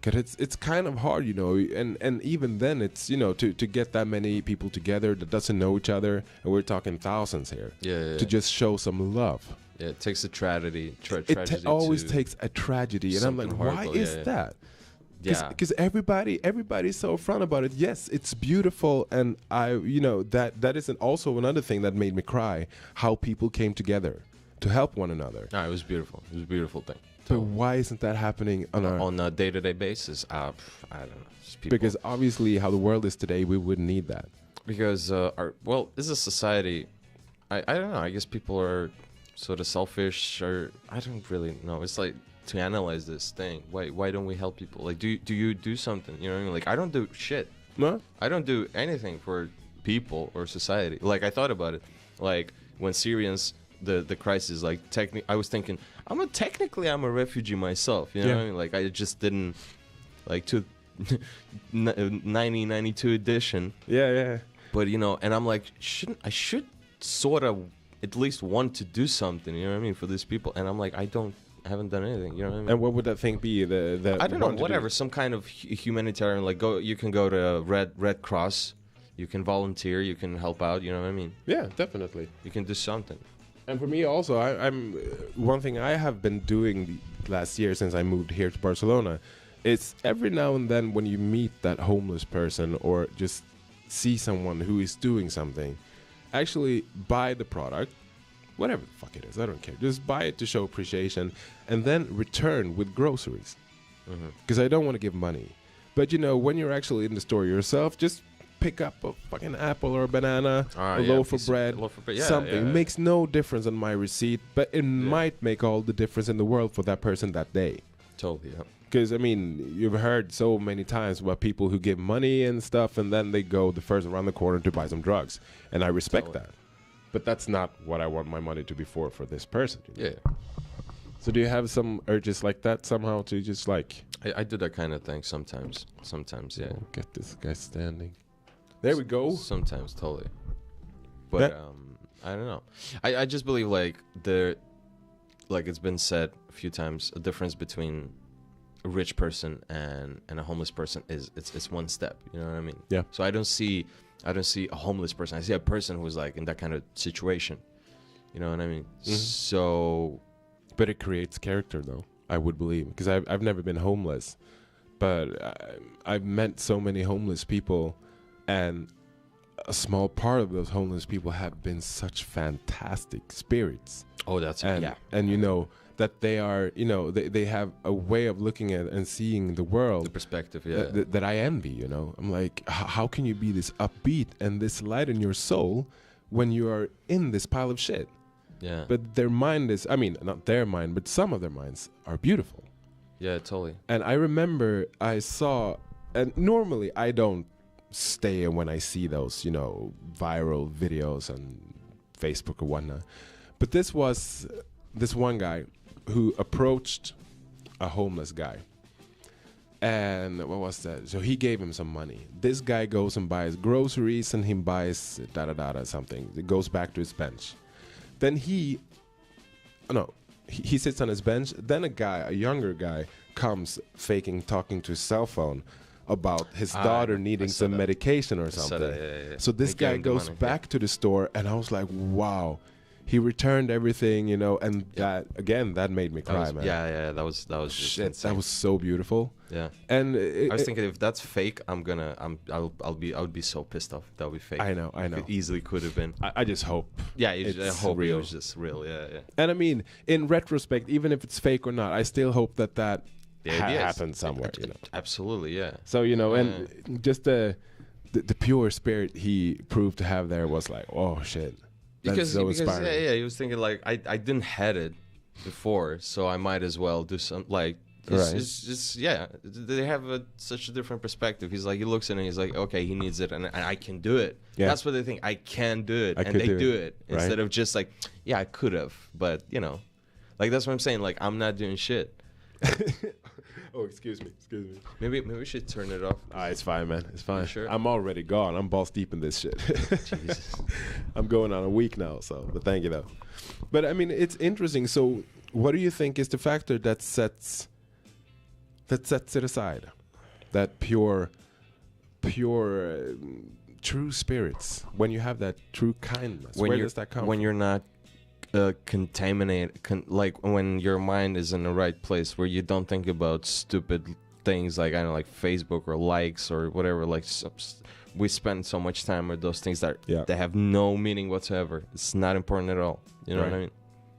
Because it's kind of hard, you know, and even then it's, you know, to get that many people together that doesn't know each other, and we're talking thousands here, to just show some love. Yeah, it takes a tragedy. It always takes a tragedy, and I'm like, why is that? Because everybody's so upfront about it. Yes, it's beautiful, and that isn't also another thing that made me cry. How people came together to help one another. No, it was beautiful. It was a beautiful thing. But why isn't that happening on a day-to-day basis? I don't know. Because obviously, how the world is today, we wouldn't need that. Because as a society, I don't know. I guess people are sort of selfish, or I don't really know. It's like to analyze this thing. Why don't we help people? Like, do you do something? You know what I mean? Like, I don't do shit. No, I don't do anything for people or society. Like, I thought about it. Like when Syrians. The crisis, like I was thinking, I'm a refugee myself, you know what I mean? Like I just didn't like to 1992 edition. Yeah. But you know, and I'm like, I should sort of at least want to do something, you know what I mean, for these people. And I'm like, I haven't done anything, you know what I mean? And what would that thing be? I don't know, whatever, some kind of humanitarian, like you can go to Red Cross, you can volunteer, you can help out, you know what I mean? Yeah, definitely. You can do something. And for me also, I'm one thing I have been doing last year since I moved here to Barcelona. It's every now and then when you meet that homeless person or just see someone who is doing something, actually buy the product, whatever the fuck it is. I don't care. Just buy it to show appreciation, and then return with groceries. Because I don't want to give money. But when you're actually in the store yourself, just pick up a fucking apple or a banana, a loaf of bread, something. It makes no difference on my receipt, but it might make all the difference in the world for that person that day. Totally, yeah. Because, I mean, you've heard so many times about people who give money and stuff, and then they go the first around the corner to buy some drugs. And I respect that. But that's not what I want my money to be for this person. Yeah. So do you have some urges like that somehow to just like... I do that kind of thing sometimes. Sometimes, yeah. Oh, get this guy standing. There we go. Sometimes, totally. But, I don't know. I just believe, like it's been said a few times, a difference between a rich person and a homeless person is it's one step. You know what I mean? Yeah. So I don't see a homeless person. I see a person who's like in that kind of situation. You know what I mean? So... But it creates character, though, I would believe. Because I've never been homeless. But I've met so many homeless people. And a small part of those homeless people have been such fantastic spirits. Oh, that's... And that they are, they have a way of looking at and seeing the world. The perspective, that I envy, I'm like, how can you be this upbeat and this light in your soul when you are in this pile of shit? Yeah. But their mind is, I mean, not their mind, but some of their minds are beautiful. Yeah, totally. And I remember I saw, and normally I don't stay when I see those, viral videos on Facebook or whatnot. But this was this one guy who approached a homeless guy. And what was that? So he gave him some money. This guy goes and buys groceries and he buys something. It goes back to his bench. Then he sits on his bench. Then a younger guy, comes faking talking to his cell phone about his daughter needing some medication or something. So this guy goes back to the store, and I was like, wow. He returned everything, and that made me cry, man. Yeah, that was shit. That was so beautiful. Yeah, and I was thinking if that's fake, I would be so pissed off if that would be fake. I know. It easily could have been. I just hope. Yeah, I hope real. It was just real. Yeah. And I mean, in retrospect, even if it's fake or not, I still hope that happened somewhere. Absolutely, yeah. So and just the pure spirit he proved to have there was like, oh shit. Because he was thinking like I didn't had it before, so I might as well do some like it's just they have such a different perspective. He's like, he looks at it and he's like, okay, he needs it and I can do it. Yeah. That's what they think. I can do it, and they do it instead of just like, yeah, I could have, but like that's what I'm saying. Like I'm not doing shit. Oh, excuse me. Maybe we should turn it off. It's fine, man. It's fine. Sure? I'm already gone. I'm balls deep in this shit. Jesus. I'm going on a week now, but thank you though. But I mean, it's interesting. So, what do you think is the factor that sets it aside? That pure, true spirits. When you have that true kindness, where does that come? When from? You're not like when your mind is in the right place where you don't think about stupid things like like Facebook or likes or whatever. Like we spend so much time with those things that they have no meaning whatsoever. It's not important at all. You know what I mean?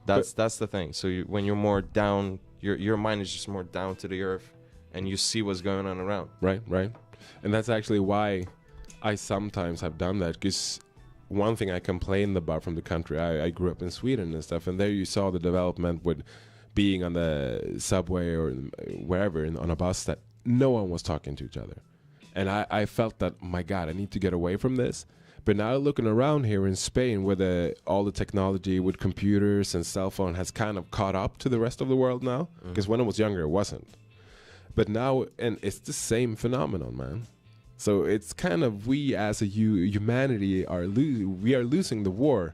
That's the thing. So when you're more down, your mind is just more down to the earth, and you see what's going on around. Right. And that's actually why I sometimes have done that, because one thing I complained about from the country, I grew up in Sweden and stuff, and there you saw the development with being on the subway or wherever on a bus that no one was talking to each other. And I felt that, my God, I need to get away from this. But now looking around here in Spain, where all the technology with computers and cell phone has kind of caught up to the rest of the world now, because when I was younger, it wasn't. But now, and it's the same phenomenon, man. So it's kind of, we as a humanity are losing the war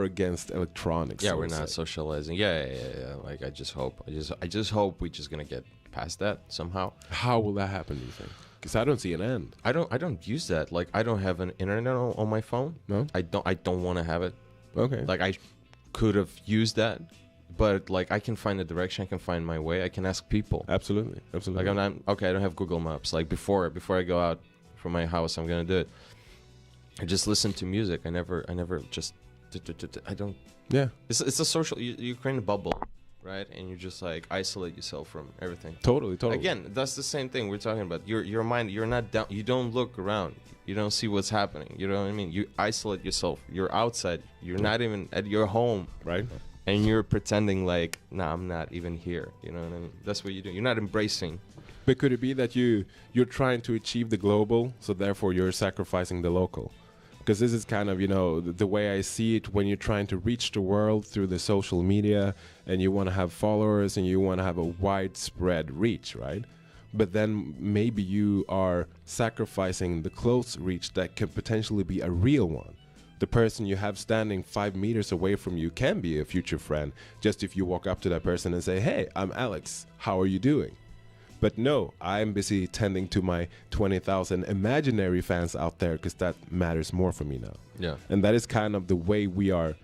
against electronics. Yeah, we're not socializing. Yeah. Like I just hope we're just gonna get past that somehow. How will that happen, do you think? Because I don't see an end. I don't use that. Like I don't have an internet on my phone. No, I don't want to have it. Okay. Like I could have used that. But like I can find the direction, I can find my way, I can ask people. Absolutely. Like I don't have Google Maps. Like before I go out from my house, I'm gonna do it. I just listen to music. I never just. I don't. Yeah. It's a social. You create a bubble, right? And you just like isolate yourself from everything. Totally. Again, that's the same thing we're talking about. Your mind. You're not down. You don't look around. You don't see what's happening. You know what I mean? You isolate yourself. You're outside. You're not even at your home. Right. And you're pretending like, nah, I'm not even here. You know what I mean? That's what you do. You're not embracing. But could it be that you're trying to achieve the global, so therefore you're sacrificing the local? Because this is kind of, you know, the way I see it when you're trying to reach the world through the social media and you want to have followers and you want to have a widespread reach, right? But then maybe you are sacrificing the close reach that can potentially be a real one. The person you have standing 5 meters away from you can be a future friend, just if you walk up to that person and say, hey, I'm Alex, how are you doing? But no, I'm busy tending to my 20,000 imaginary fans out there because that matters more for me now. Yeah. And that is kind of the way we are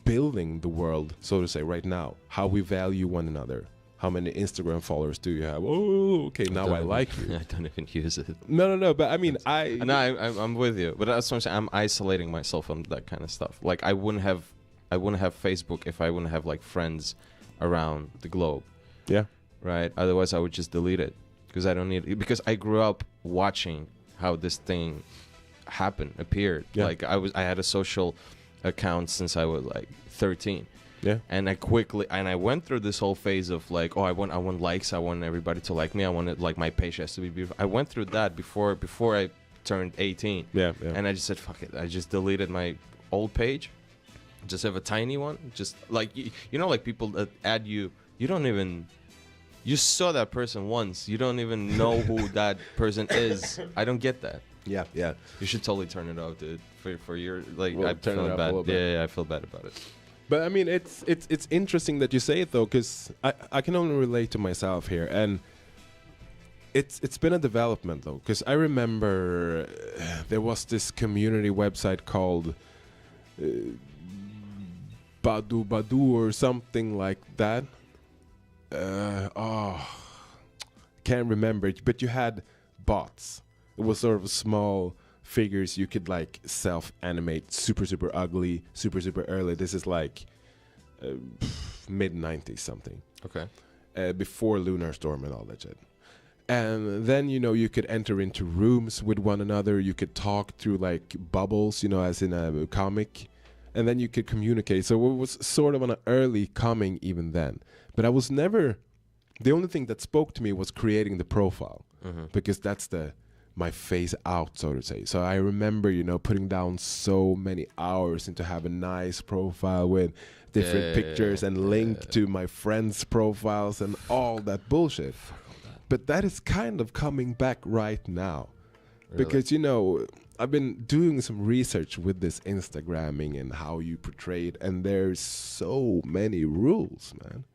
building the world, so to say, right now. How we value one another. How many Instagram followers do you have? Oh, okay, now I like you. I don't even use it. No, but I mean, I'm with you. But that's what I'm saying. I'm isolating myself from that kind of stuff. Like I wouldn't have Facebook if I wouldn't have like friends around the globe. Yeah. Right. Otherwise, I would just delete it because I don't need it. Because I grew up watching how this thing appeared. Yeah. Like I had a social account since I was like 13. Yeah. And I went through this whole phase of like, oh, I want likes. I want everybody to like me. I wanted like my page has to be beautiful. I went through that before I turned 18. Yeah. And I just said, fuck it. I just deleted my old page. Just have a tiny one. Just like, you know, like people that add you, you saw that person once. You don't even know who that person is. I don't get that. Yeah. You should totally turn it off, dude. For your like, Well, I'm turn it feeling up a bad. little bit. Yeah, I feel bad about it. But I mean, it's interesting that you say it though, because I can only relate to myself here, and it's been a development though, because I remember there was this community website called Badu or something like that. Can't remember it, but you had bots. It was sort of small figures you could like self-animate, super ugly, super early. This is like mid-90s something. Okay. Before Lunar Storm and all that shit. And then, you know, you could enter into rooms with one another. You could talk through like bubbles, you know, as in a comic. And then you could communicate. So it was sort of on an early coming even then. But I was never... The only thing that spoke to me was creating the profile. Because that's my phase out, so to say. So I remember, you know, putting down so many hours into have a nice profile with different pictures and link to my friends' profiles and all that bullshit. But that is kind of coming back right now. Really? Because, you know, I've been doing some research with this Instagramming and how you portray it, and there's so many rules, man.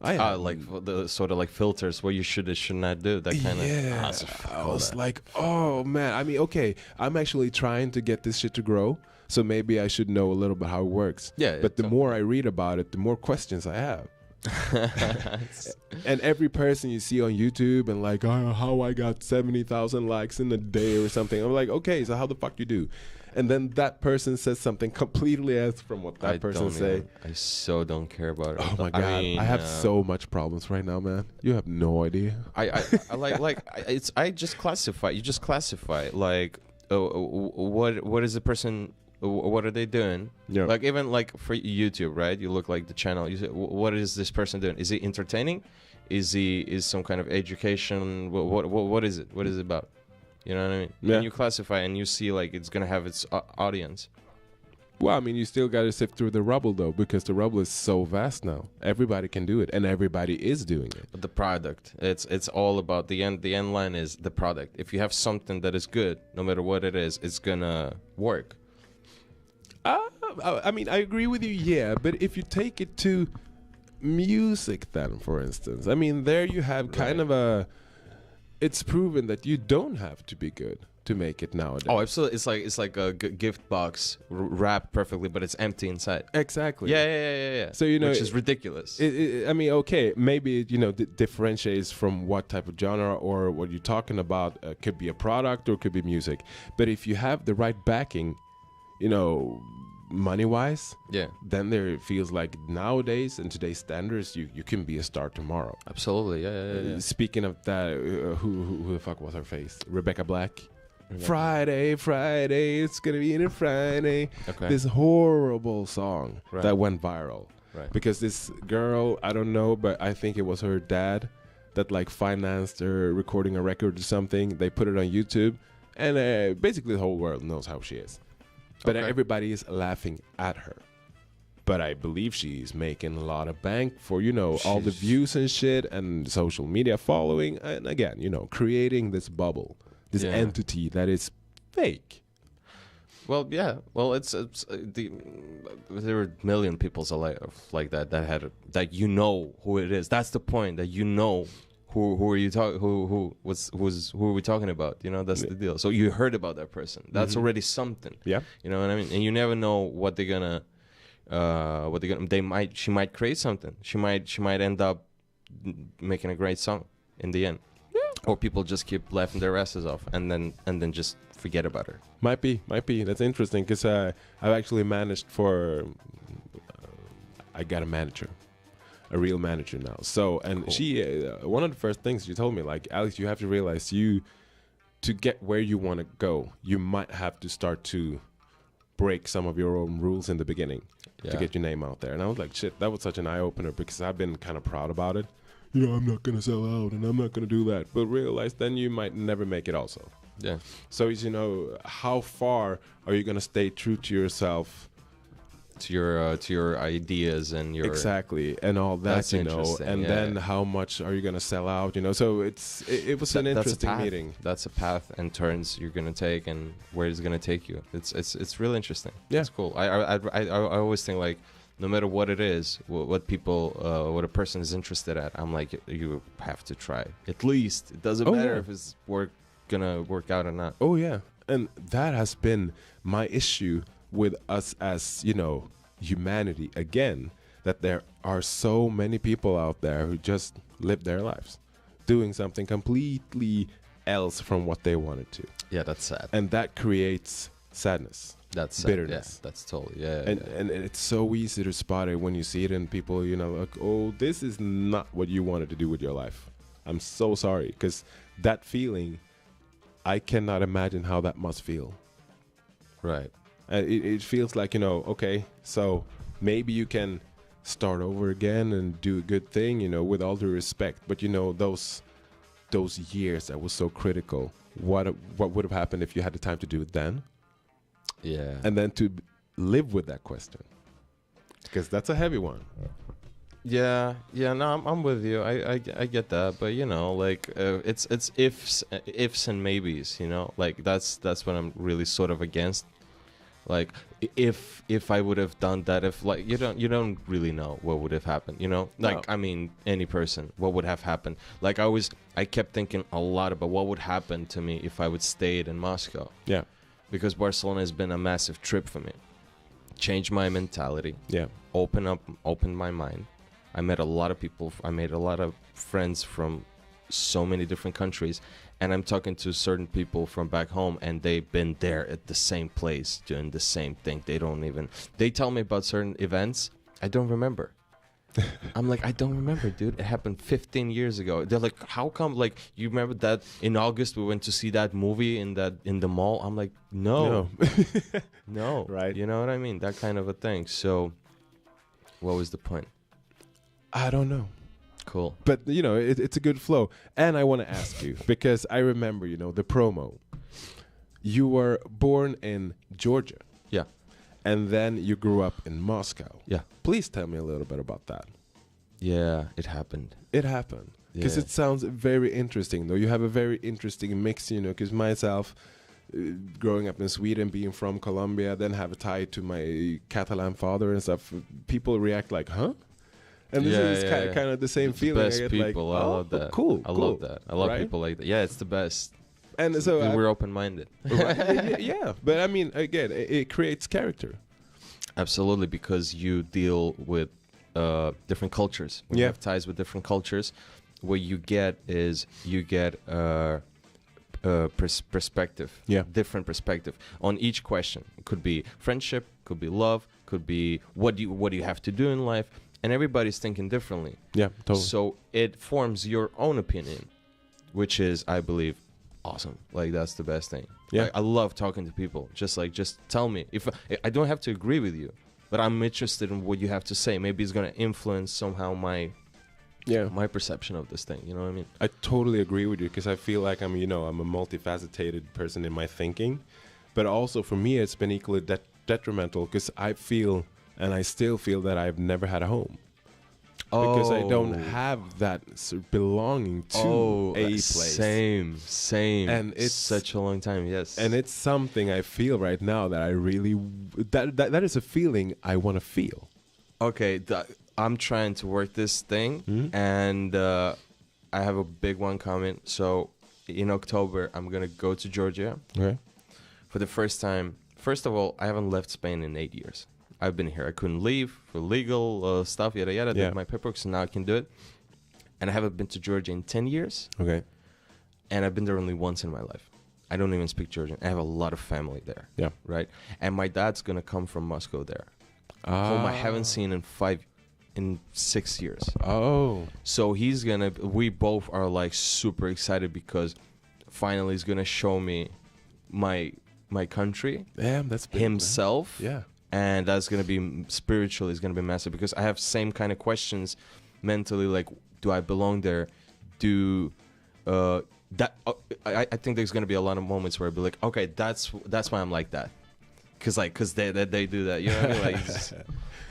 Like the sort of like filters what you should and should not do, that kind of. I was like, oh man. I mean, okay, I'm actually trying to get this shit to grow, so maybe I should know a little bit how it works. Yeah. But the more I read about it, the more questions I have. And every person you see on YouTube and like, oh, how I got 70,000 likes in a day or something. I'm like, okay, so how the fuck you do? And then that person says something completely else from what that person say. I so don't care about it. Oh my god, I have so much problems right now, man. You have no idea. I just classify. You just classify like, what is the person? What are they doing? Yeah. Like even like for YouTube, right? You look like the channel. You say, what is this person doing? Is he entertaining? Is some kind of education? What is it? What is it about? You know what I mean? Yeah. And you classify and you see like it's gonna have its audience. Well, I mean, you still got to sift through the rubble though, because the rubble is so vast now. Everybody can do it, and everybody is doing it. But the product, it's all about the end. The end line is the product. If you have something that is good, no matter what it is, it's gonna work. I mean, I agree with you, yeah, but if you take it to music then, for instance, I mean, there you have kind of a... It's proven that you don't have to be good. to make it nowadays. Oh, absolutely. It's like a gift box wrapped perfectly, but it's empty inside. Exactly. Yeah. So, you know, which is ridiculous. I mean, okay, maybe it, you know, differentiates from what type of genre or what you're talking about. Could be a product or could be music. But if you have the right backing, you know, money-wise, Yeah, then there it feels like nowadays in today's standards, you can be a star tomorrow. absolutely. Yeah. Speaking of that, who the fuck was her face? Rebecca Black. Friday, it's gonna be in a Friday. Okay. This horrible song Right. that went viral. Right. Because this girl, I don't know, but I think it was her dad that like financed her recording a record or something. They put it on YouTube, and basically the whole world knows how she is. But Okay. everybody is laughing at her. But I believe she's making a lot of bank for, you know, all the She's- views and shit and social media following. And again, you know, creating this bubble, this Yeah. entity that is fake. Well, yeah. Well, it's there were a million people like that you know who it is. That's the point, that you know who are you talking who are we talking about? You know, that's the deal. So you heard about that person. That's already something. Yeah. You know what I mean? And you never know what they're gonna she might create something. She might end up making a great song in the end. Or people just keep laughing their asses off and then just forget about her. Might be. That's interesting because I've actually managed for. I got a manager, a real manager now. So, and Cool. she, one of the first things she told me, like, Alex, you have to realize to get where you want to go, you might have to start to break some of your own rules in the beginning to get your name out there. And I was like, shit, that was such an eye opener because I've been kind of proud about it. You know, I'm not gonna sell out and I'm not gonna do that. But realize then you might never make it also. Yeah. So it's, you know, how far are you gonna stay true to yourself? To your ideas and your Exactly, and all that, That's you know, interesting, and yeah. then how much are you gonna sell out, you know? So it was an That's a interesting path. meeting. That's a path and turns you're gonna take and where it's gonna take you. It's really interesting. Yeah. It's cool. I always think, like, no matter what it is, what people, what a person is interested at, I'm like, you have to try. At least it doesn't Oh, matter yeah. if it's gonna work out or not. Oh yeah, and that has been my issue with us as, you know, humanity again, that there are so many people out there who just live their lives doing something completely else from what they wanted to, Yeah, that's sad. and that creates sadness. That's sad. bitterness. Yeah, that's totally And it's so easy to spot it when you see it in people, you know, like, oh, this is not what you wanted to do with your life. I'm so sorry, because that feeling, I cannot imagine how that must feel. right. It feels like, you know, okay, so maybe you can start over again and do a good thing, you know, with all due respect. But, you know, those years that was so critical, what would have happened if you had the time to do it then? Yeah. And then to live with that question, because that's a heavy one. Yeah, no, I'm with you. I get that, but you know, like, it's ifs and maybes. You know, like that's what I'm really sort of against. Like, if I would have done that, if, like, you don't really know what would have happened. You know, like, No. I mean, any person, what would have happened? Like, I kept thinking a lot about what would happen to me if I would stayed in Moscow, Yeah, because Barcelona has been a massive trip for me. Changed my mentality. yeah, Opened my mind. I met a lot of people. I made a lot of friends from so many different countries, and I'm talking to certain people from back home, and they've been there at the same place doing the same thing. They tell me about certain events. I don't remember. I'm like, I don't remember, dude. It happened 15 years ago. They're like, how come? Like, you remember that in August we went to see that movie in the mall? I'm like, no. No. Right. You know what I mean? That kind of a thing. So, what was the point? I don't know. Cool. But, you know, it's a good flow. And I want to ask you, because I remember, you know, the promo. You were born in Georgia. Yeah. And then you grew up in Moscow. Yeah. Please tell me a little bit about that. Yeah, it happened. It happened. Because Yeah. it sounds very interesting, though. You have a very interesting mix, you know, because myself, growing up in Sweden, being from Colombia, then have a tie to my Catalan father and stuff, people react like, huh? And this is kind of the same It's the feeling. best I get people. like, I oh, love that. Cool. I love that. I love Right? people like that. Yeah, it's the best. And so we're open-minded. yeah, but I mean, again, it creates character. Absolutely, because you deal with different cultures. When you have ties with different cultures, what you get is perspective, different perspective on each question. It could be friendship, could be love, could be what do you have to do in life, and everybody's thinking differently. Yeah, totally. So it forms your own opinion, which is, I believe, awesome. Like, that's the best thing. Yeah, I love talking to people. Just tell me. If I don't have to agree with you, but I'm interested in what you have to say. Maybe it's gonna influence somehow my perception of this thing. You know what I mean? I totally agree with you, because I feel like I'm a multifaceted person in my thinking, but also for me it's been equally detrimental, because I feel, and I still feel, that I've never had a home. Because I don't have that belonging to a place. Same. And it's such a long time, yes. And it's something I feel right now that I really, that is a feeling I want to feel. Okay, I'm trying to work this thing, and I have a big one coming. So in October, I'm going to go to Georgia for the first time. First of all, I haven't left Spain in 8 years. I've been here. I couldn't leave for legal stuff, yada yada. Did my paperwork, so now I can do it. And I haven't been to Georgia in 10 years. Okay. And I've been there only once in my life. I don't even speak Georgian. I have a lot of family there. Yeah. Right. And my dad's gonna come from Moscow there. Whom I haven't seen in 6 years. Oh. So he's gonna. We both are like super excited, because finally he's gonna show me my country. Damn, that's big, himself. Man. Yeah. And that's going to be spiritually, it's going to be massive, because I have same kind of questions mentally, like, do I belong there? I think there's going to be a lot of moments where I'll be like, okay, that's why I'm like that. Because they do that, you know what I mean? Like,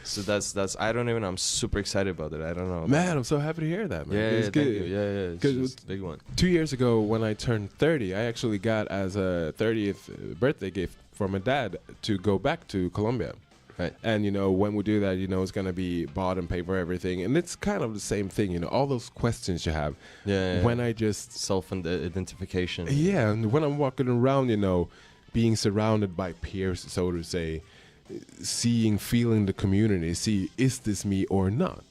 so that's I don't even know. I'm super excited about it. I don't know. Man, I'm so happy to hear that, man. Yeah, it's good. Thank you. Yeah, it's just a big one. 2 years ago, when I turned 30, I actually got as a 30th birthday gift from my dad to go back to Colombia. Right. And, when we do that, it's going to be bought and paid for everything. And it's kind of the same thing, all those questions you have. Yeah. When I just... Self-identification. Yeah, and when I'm walking around, being surrounded by peers, so to say, feeling the community, is this me or not?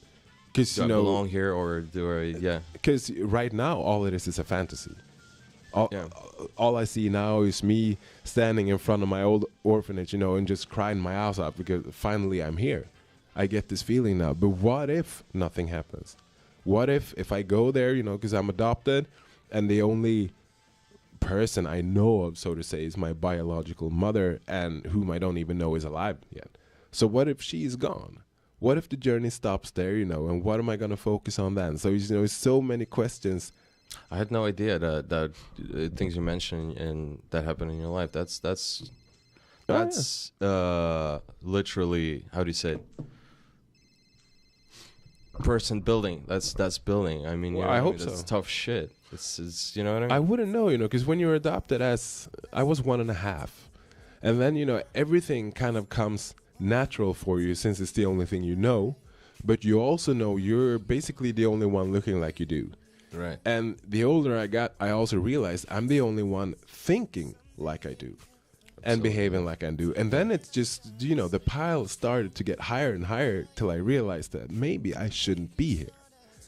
Because do I belong here, or do I? Yeah. Because right now, all it is a fantasy. All I see now is me standing in front of my old orphanage, and just crying my ass off, because finally I'm here. I get this feeling now. But what if nothing happens? What if I go there, because I'm adopted, and the only person I know of, so to say, is my biological mother, and whom I don't even know is alive yet. So what if she's gone? What if the journey stops there, and what am I going to focus on then? So, so many questions. I had no idea that things you mentioned and that happened in your life. That's literally, how do you say it? Person building. That's building. I mean, I hope so. That's tough shit. It's you know what I mean? I wouldn't know, because when you're adopted I was 1.5, and then everything kind of comes natural for you, since it's the only thing you know, but you also know you're basically the only one looking like you do. Right. And the older I got, I also realized I'm the only one thinking like I do. And behaving like I do. And then it's just, the pile started to get higher and higher, till I realized that maybe I shouldn't be here.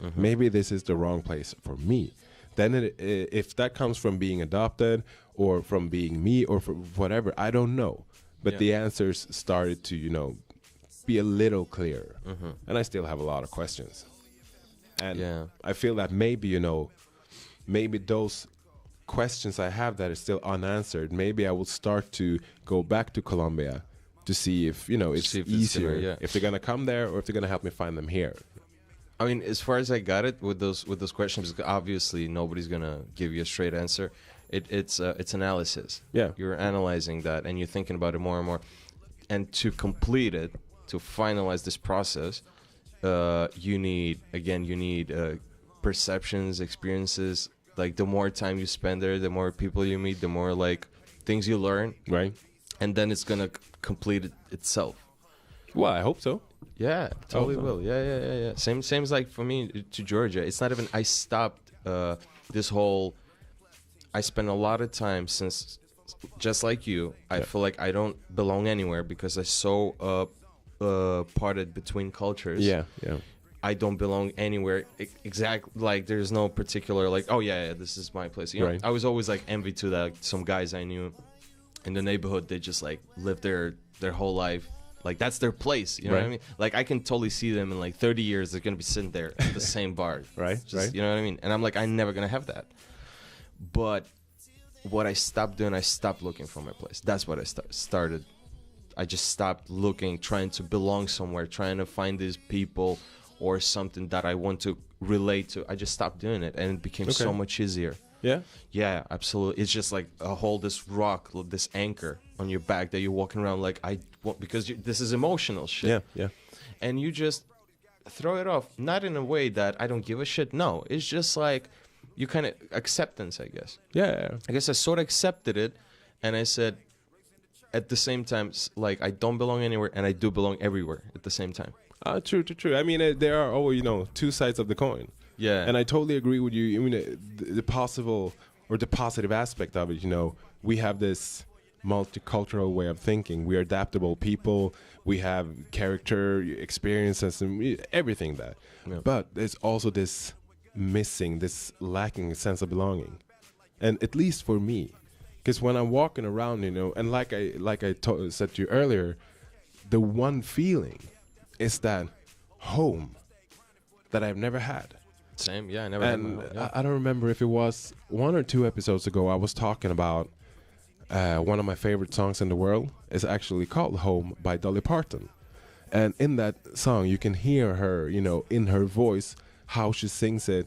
Mm-hmm. Maybe this is the wrong place for me. Then if that comes from being adopted, or from being me, or from whatever, I don't know. But the answers started to, be a little clearer. Mm-hmm. And I still have a lot of questions. And I feel that maybe, maybe those questions I have that are still unanswered, maybe I will start to go back to Colombia to see if, it's easier, if they're going to come there, or if they're going to help me find them here. I mean, as far as I got it with those questions, obviously nobody's going to give you a straight answer. It's analysis. Yeah. You're analyzing that, and you're thinking about it more and more. And to complete it, to finalize this process, you need perceptions, experiences. Like, the more time you spend there, the more people you meet, the more like things you learn, right? And then it's gonna complete itself. Well, I hope so. Yeah, totally will. Yeah. Same as like for me to Georgia. It's not even I stopped this whole I spend a lot of time since, just like you, I feel like I don't belong anywhere because I so parted between cultures. Yeah. I don't belong anywhere. Exactly, like there's no particular like, oh yeah, this is my place. You know, Right. I was always like envy to that. Some guys I knew in the neighborhood, they just like live their whole life. Like that's their place. You know what I mean? Like I can totally see them in like 30 years. They're gonna be sitting there at the same bar. Right. You know what I mean? And I'm like, I'm never gonna have that. But what I stopped doing, I stopped looking for my place. That's what I started. I just stopped looking, trying to belong somewhere, trying to find these people or something that I want to relate to. I just stopped doing it, and it became so much easier. Yeah, absolutely. It's just like this rock, this anchor on your back that you're walking around like because this is emotional shit. Yeah. And you just throw it off, not in a way that I don't give a shit. No, it's just like you kind of acceptance, I guess. Yeah. I guess I sort of accepted it, and I said at the same time, like I don't belong anywhere, and I do belong everywhere at the same time. True. I mean, there are always, two sides of the coin. Yeah. And I totally agree with you. I mean, the possible or the positive aspect of it, we have this multicultural way of thinking. We are adaptable people. We have character, experiences, and everything that. Yeah. But there's also this lacking sense of belonging. And at least for me, because when I'm walking around, and like I said to you earlier, the one feeling is that home that I've never had. Same, yeah, I never had my home. Yeah. I don't remember if it was 1 or 2 episodes ago, I was talking about one of my favorite songs in the world. Is actually called Home by Dolly Parton. And in that song, you can hear her, in her voice, how she sings it,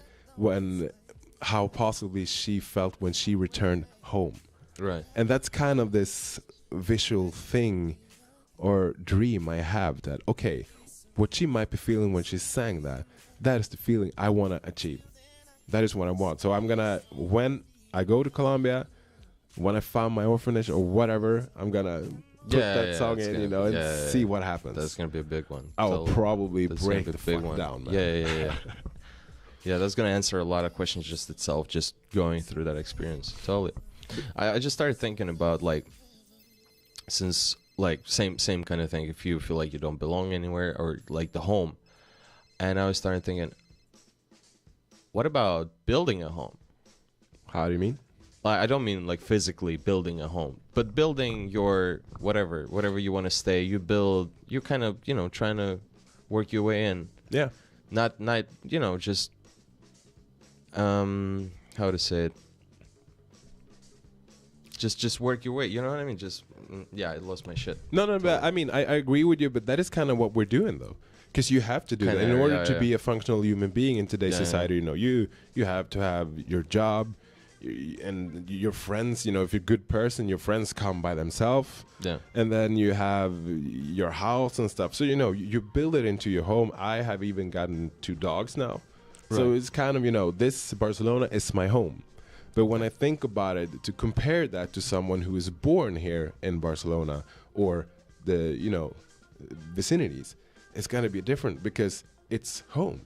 how possibly she felt when she returned home. Right. And that's kind of this visual thing or dream I have that, okay, what she might be feeling when she sang that is the feeling I want to achieve. That is what I want. So when I go to Colombia, when I found my orphanage or whatever, I'm going to put that song in, and see what happens. That's going to be a big one. I'll probably break the fuck down, man. Yeah. Yeah, that's going to answer a lot of questions just itself, just going through that experience. Totally. I just started thinking about, like, since, like, same kind of thing, if you feel like you don't belong anywhere, or, like, the home. And I was starting thinking, what about building a home? How do you mean? I don't mean, like, physically building a home, but building your whatever you want to stay. You kind of, trying to work your way in. Yeah. Not just, how to say it? Just work your way. You know what I mean? I lost my shit. No, but I mean, I agree with you, but that is kind of what we're doing, though. Because you have to do that. In order to be a functional human being in today's society, you have to have your job and your friends. If you're a good person, your friends come by themselves. Yeah. And then you have your house and stuff. So, you build it into your home. I have even gotten 2 dogs now. Right. So it's kind of, this Barcelona is my home. But when I think about it, to compare that to someone who is born here in Barcelona or the, vicinities, it's going to be different because it's home.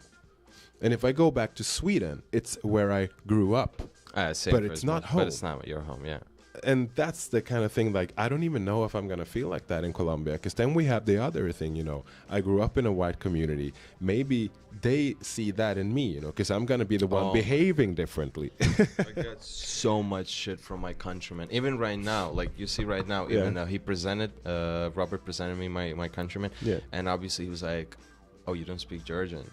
And if I go back to Sweden, it's where I grew up. But it's not home. But it's not your home, yeah. And that's the kind of thing, like, I don't even know if I'm going to feel like that in Colombia. Because then we have the other thing, I grew up in a white community. Maybe they see that in me, because I'm going to be the one behaving differently. I got so much shit from my countrymen. Even right now, like you see right now, even Robert presented me my countrymen. Yeah. And obviously he was like, oh, you don't speak Georgian.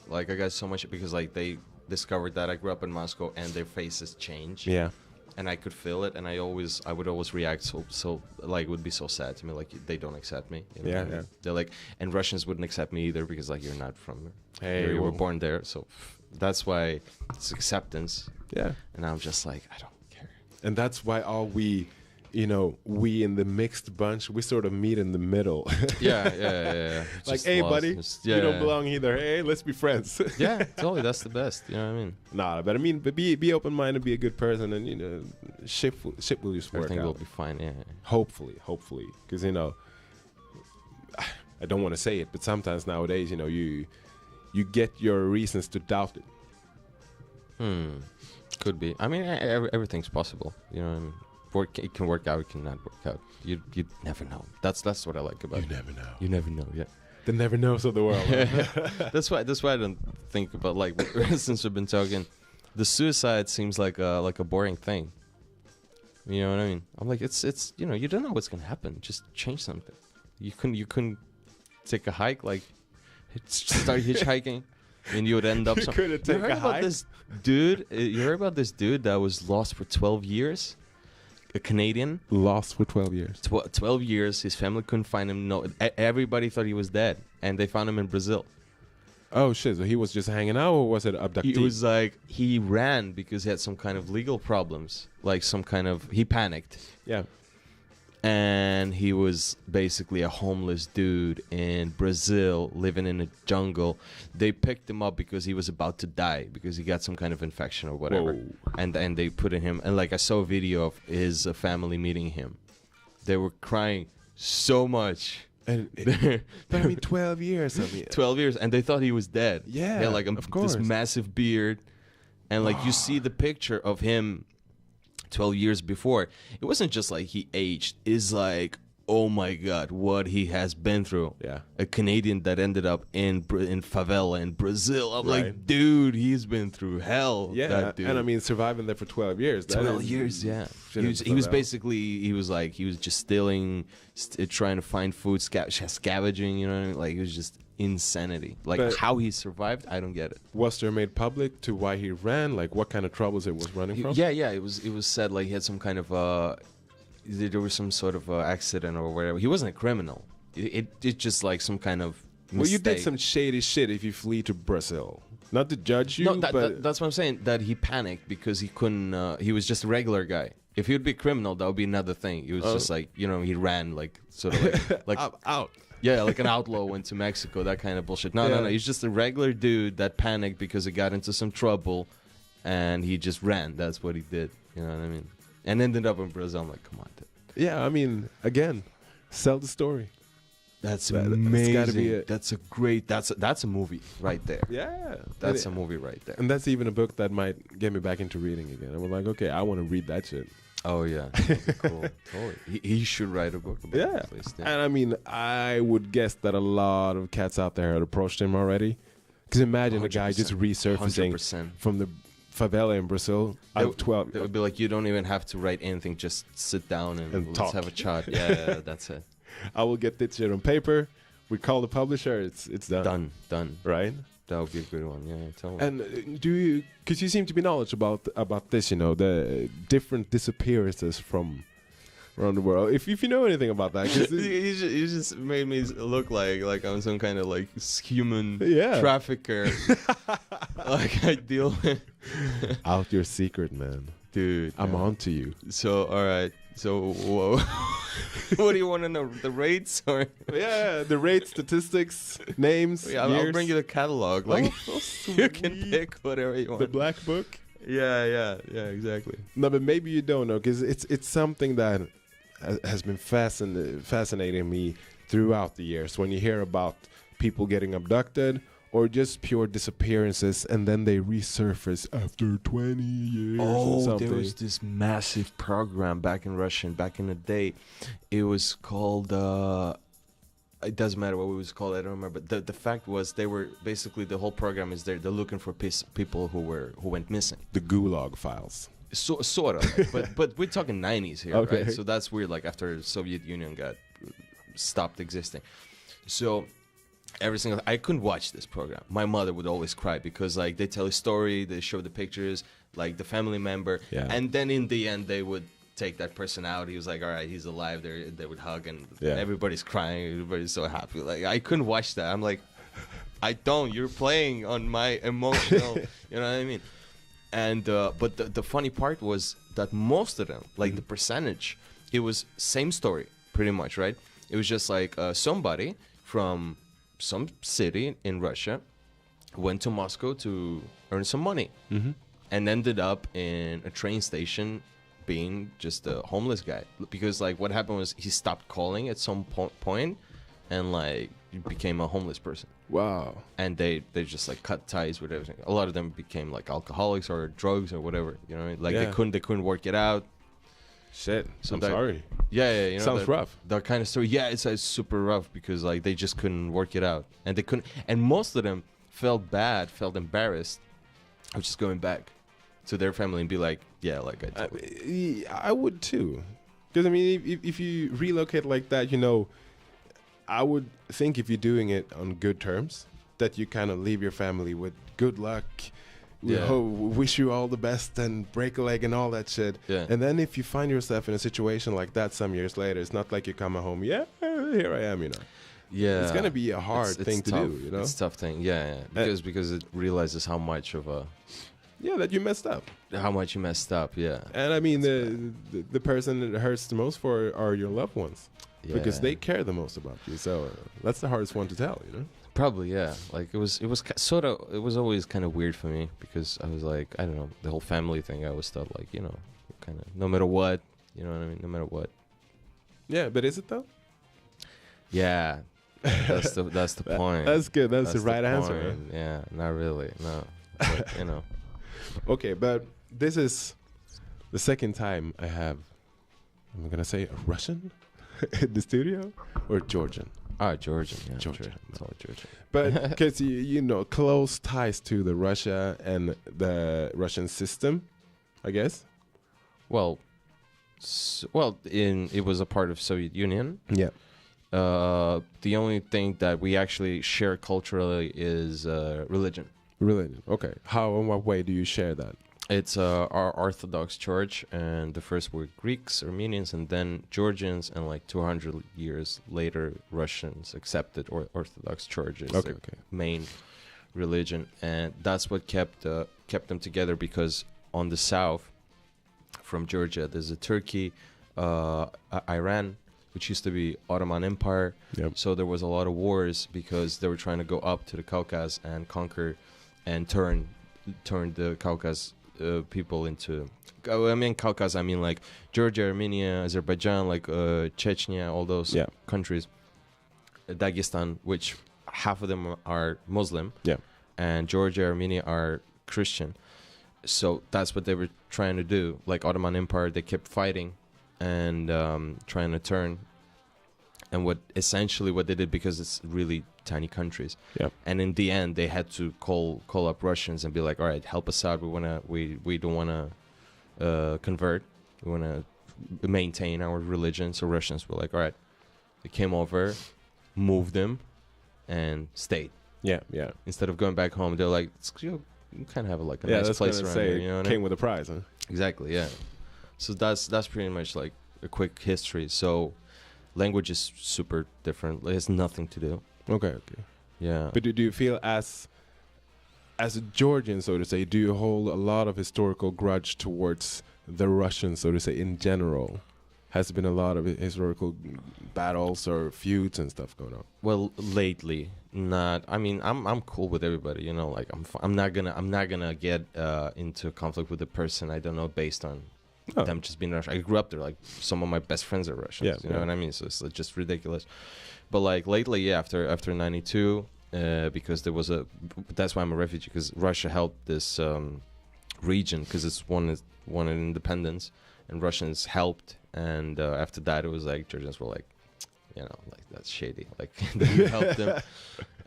Like, I got so much because, like, they discovered that I grew up in Moscow and their faces change. Yeah. And I could feel it, and I would always react so like, it would be so sad to me, like, they don't accept me. Yeah. They're like, and Russians wouldn't accept me either because, like, you're not from there. You were born there, so that's why it's acceptance. Yeah. And I'm just like, I don't care. And that's why we in the mixed bunch, we sort of meet in the middle. Yeah. Like, hey, buddy, you don't belong either. Hey, let's be friends. Yeah, totally. That's the best. You know what I mean? Nah, but I mean, be open-minded, be a good person, and shit will just work out. Everything will be fine. Yeah. Hopefully, because I don't want to say it, but sometimes nowadays, you get your reasons to doubt it. Could be. I mean, everything's possible. You know what I mean? It can work out. It cannot work out. You never know. That's what I like about it. You never know. You never know. Yeah. The never knows of the world. That's why I don't think about, like, since we've been talking, the suicide seems like a boring thing. You know what I mean? I'm like, it's you know, you don't know what's gonna happen. Just change something. You couldn't take a hike, like start hitchhiking, and you would end up. You couldn't take a hike. You heard about this dude that was lost for 12 years? A Canadian. Lost for 12 years. 12 years. His family couldn't find him. No, everybody thought he was dead, and they found him in Brazil. Oh shit! So he was just hanging out, or was it abducted? It was like he ran because he had some kind of legal problems, like he panicked. Yeah. And he was basically a homeless dude in Brazil, living in a jungle. They picked him up because he was about to die, because he got some kind of infection or whatever. Whoa. And they put him, and like I saw a video of his family meeting him. They were crying so much. But I mean, 12 years. I mean, 12 years, and they thought he was dead. Yeah, he had like of course. This massive beard, and like you see the picture of him 12 years before. It wasn't just like he aged. It's like, oh my God, what he has been through. Yeah. A Canadian that ended up in favela in Brazil. I'm Right. like, dude, he's been through hell. Yeah, that dude. and I mean, surviving there for 12 years. 12 years, yeah. He was basically, he was just stealing, trying to find food, scavenging, you know what I mean? Like, it was just insanity. Like, But how he survived, I don't get it. Was there made public to why he ran? Like, what kind of troubles it was running from? Yeah, it was said like he had some kind of there was some sort of accident or whatever. He wasn't a criminal. It just like some kind of mistake. Well, you did some shady shit if you flee to Brazil. Not to judge you, No, but that's what I'm saying. That he panicked because he couldn't. He was just a regular guy. If he would be a criminal, that would be another thing. He was just like, you know, he ran like sort of like out. Yeah, like an outlaw went to Mexico, that kind of bullshit. No. He's just a regular dude that panicked because he got into some trouble, and he just ran. That's what he did. You know what I mean? And ended up in Brazil. I'm like, come on, dude. Yeah, I mean, again, sell the story. That's amazing. amazing. Gotta be it. That's a great. That's a movie right there. Yeah, That's a movie right there. And that's even a book that might get me back into reading again. I'm like, okay, I want to read that shit. Oh yeah, that'd be cool. Totally. He should write a book about that place. Yeah. And I mean, I would guess that a lot of cats out there had approached him already. Because imagine a guy just resurfacing 100%. from the favela in Brazil out of 12. It would be like, you don't even have to write anything. Just sit down and let's talk. have a chat. Yeah, that's it. I will get this shit on paper. We call the publisher. It's done. Done. Right? That would be a good one. Yeah, totally. And do you? Because you seem to be knowledgeable about this. You know, the different disappearances from around the world. If you know anything about that, you just made me look like I'm some kind of like human trafficker. Like I deal with out your secret, man. Dude, I'm on to you. So all right. So whoa. What do you want to know? The rates or? Yeah, the rates, statistics, names. Yeah, I'll bring you the catalog. Like you can pick whatever you want. The black book. Yeah, exactly. No, but maybe you don't know, because it's something that has been fascinating me throughout the years. When you hear about people getting abducted or just pure disappearances, and then they resurface after 20 years or something. There was this massive program back in Russia, back in the day. It was called, it doesn't matter what it was called, I don't remember. But the fact was, they were, basically the whole program is they're looking for people who went missing. The Gulag Files. Sort of, but we're talking 90s here, Okay. right? So that's weird, like after the Soviet Union stopped existing. So I couldn't watch this program. My mother would always cry because like they tell a story, they show the pictures, like the family member, and then in the end they would take that person out. He was like, all right, he's alive. They would hug, and everybody's crying, everybody's so happy. Like I couldn't watch that. I'm like, you're playing on my emotional, you know what I mean? And but the funny part was that most of them, like the percentage, it was same story pretty much, right? It was just like somebody from some city in Russia went to Moscow to earn some money, and ended up in a train station being just a homeless guy. Because like what happened was he stopped calling at some point and like became a homeless person. Wow. and they just like cut ties with everything. A lot of them became like alcoholics or drugs or whatever. You know, like Yeah. they couldn't work it out. Shit. So I'm that- sorry. Yeah, you know, Sounds rough. That kind of story. Yeah, it's super rough because like they just couldn't work it out, and they couldn't. And most of them felt bad, felt embarrassed of just going back to their family and be like, yeah, like I would too. Because, I mean, if you relocate like that, you know, I would think if you're doing it on good terms, that you kind of leave your family with good luck. We Yeah. wish you all the best and break a leg and all that shit. Yeah. And then if you find yourself in a situation like that some years later, it's not like you come home, yeah, here I am, you know. Yeah, It's going to be a hard thing to tough. do, you know? It's a tough thing, yeah. Because it realizes how much of Yeah, that you messed up. how much you messed up, yeah. And I mean, the person that it hurts the most for are your loved ones. Because they care the most about you. So that's the hardest one to tell, you know? Probably, yeah. Like it was always kind of weird for me because I was like, I don't know, the whole family thing. I always thought like, you know, kind of no matter what, you know what I mean, no matter what. Yeah, but is it though? Yeah, that's the point. That's good. That's the right answer. point. Yeah, not really. No, but, you know. Okay, but this is the second time I have, I'm gonna say a Russian in the studio or Georgian. Georgian. Yeah, Georgian. It's all Georgian. But because you know close ties to the Russia and the Russian system, I guess. Well, it was a part of Soviet Union. Yeah. The only thing that we actually share culturally is religion. Religion. Okay. How and what way do you share that? It's our Orthodox Church, and the first were Greeks, Armenians, and then Georgians, and like 200 years later, Russians accepted Orthodox Church as their main religion, and that's what kept them together. Because on the south, from Georgia, there's a Turkey, Iran, which used to be Ottoman Empire. Yep. So there was a lot of wars because they were trying to go up to the Caucasus and conquer and turn the Caucasus people into, I mean Caucasus, I mean like Georgia, Armenia, Azerbaijan, like Chechnya, all those countries, Dagestan, which half of them are Muslim, and Georgia, Armenia are Christian. So that's what they were trying to do. Like Ottoman Empire, they kept fighting and trying to turn. And what they did, because it's really tiny countries, and in the end they had to call up Russians and be like, all right, help us out. We don't want to convert. We want to maintain our religion. So Russians were like, all right. They came over, moved them, and stayed. Yeah. Instead of going back home, they're like, you kind of have like a nice place around here. You know what I mean? Came with a prize, huh? Exactly. Yeah. So that's pretty much like a quick history. So language is super different. It has nothing to do. Okay. Yeah. But do you feel as a Georgian, so to say, do you hold a lot of historical grudge towards the Russians, so to say, in general? Has been a lot of historical battles or feuds and stuff going on? Well, lately, not. I mean, I'm cool with everybody. You know, like I'm not gonna get into conflict with a person I don't know based on them just being Russian. I grew up there. Like some of my best friends are Russians. You know what I mean? So it's just ridiculous. But like lately, after '92, because there was that's why I'm a refugee, because Russia helped this region because it's wanted independence, and Russians helped. And after that, it was like Georgians were like, you know, like that's shady. Like you helped them.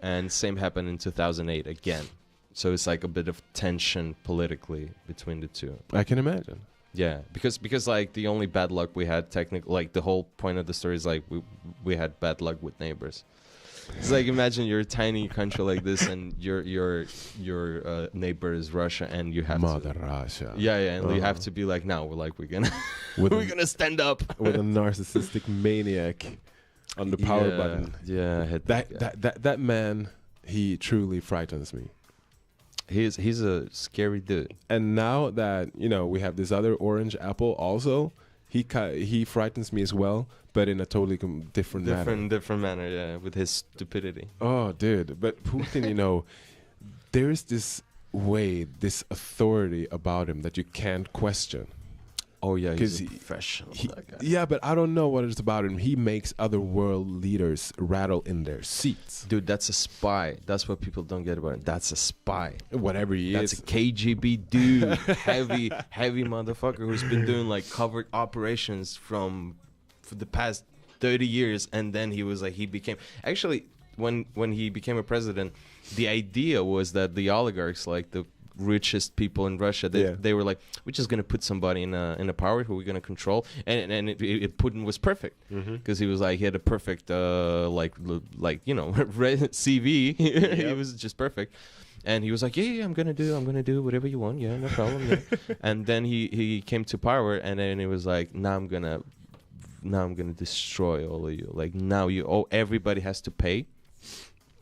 And same happened in 2008 again. So it's like a bit of tension politically between the two. I can imagine. Yeah, because like the only bad luck we had, technically, like the whole point of the story is like we had bad luck with neighbors. It's like imagine you're a tiny country like this, and your neighbor is Russia, and you have Mother Russia. Yeah, and you have to be like, no, we're gonna we're gonna stand up with a narcissistic maniac on the power button. Yeah, that man, he truly frightens me. He's a scary dude. And now that we have this other orange apple, also, he frightens me as well, but in a totally different manner, yeah, with his stupidity. Oh, dude. But Putin, there's this authority about him that you can't question. Oh yeah, he's 'Cause a professional. That guy. Yeah, but I don't know what it's about him. He makes other world leaders rattle in their seats. Dude, that's a spy. That's what people don't get about him. That's a spy. Whatever he That's is. a KGB dude, heavy motherfucker who's been doing like covert operations for the past 30 years, and then he became actually when he became a president, the idea was that the oligarchs, like the richest people in Russia, they were like, we're just gonna put somebody in a power who we're gonna control, and Putin was perfect because he was like, he had a perfect like CV. He was just perfect. And he was like, yeah, I'm gonna do whatever you want. Yeah, no problem. Yeah. And then he came to power, and then he was like, now I'm gonna destroy all of you. Like now everybody has to pay.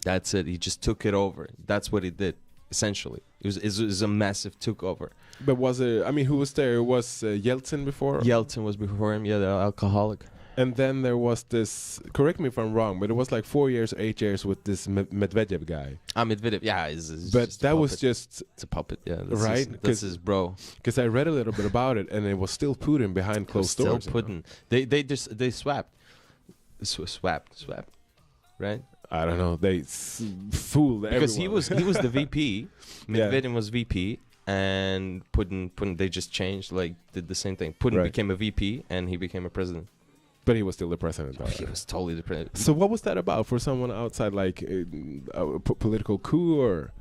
That's it. He just took it over. That's what he did. Essentially, it was a massive takeover. But was it? I mean, who was there? Was Yeltsin before? Yeltsin was before him. Yeah, the alcoholic. And then there was this. Correct me if I'm wrong, but it was like 4 years, 8 years with this Medvedev guy. Medvedev. Yeah, but that was just it's a puppet. Yeah, right. That's his bro. Because I read a little bit about it, and it was still Putin behind closed doors. Still Putin. They swapped, right? I don't know. They fooled because everyone. he was the VP. Medvedev was VP, and Putin. They just changed, like did the same thing. Putin became a VP, and he became a president. But he was still the president. Oh, he was totally the president. So what was that about for someone outside, like a political coup, or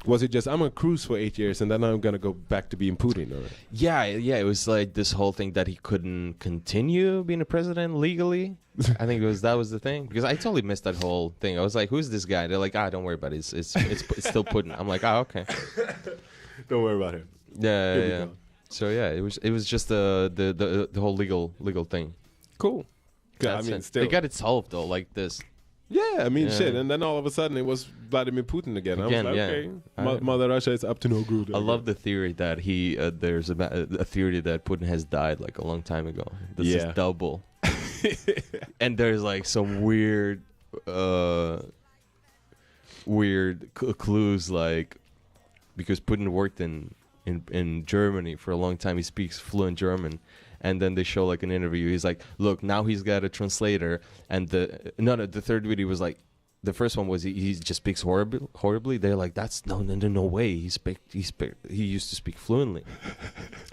was it just I'm gonna cruise for 8 years and then I'm gonna go back to being Putin? Or? Yeah. It was like this whole thing that he couldn't continue being a president legally. I think that was the thing, because I totally missed that whole thing. I was like, "Who's this guy?" They're like, "Don't worry about it. It's still Putin." I'm like, okay." Don't worry about him. Yeah. So yeah, it was just the whole legal thing. Cool. I mean, still they got it solved though, like this. Yeah, I mean, shit. And then all of a sudden, it was Vladimir Putin again. I was like, okay, Mother Russia is up to no good. I love the theory that there's a theory that Putin has died like a long time ago. This is double. And there's like some weird clues, like because Putin worked in Germany for a long time. He speaks fluent German. And then they show like an interview. He's like, look, now he's got a translator. And the third video was like, the first one was he just speaks horribly. They're like, that's no way. He used to speak fluently.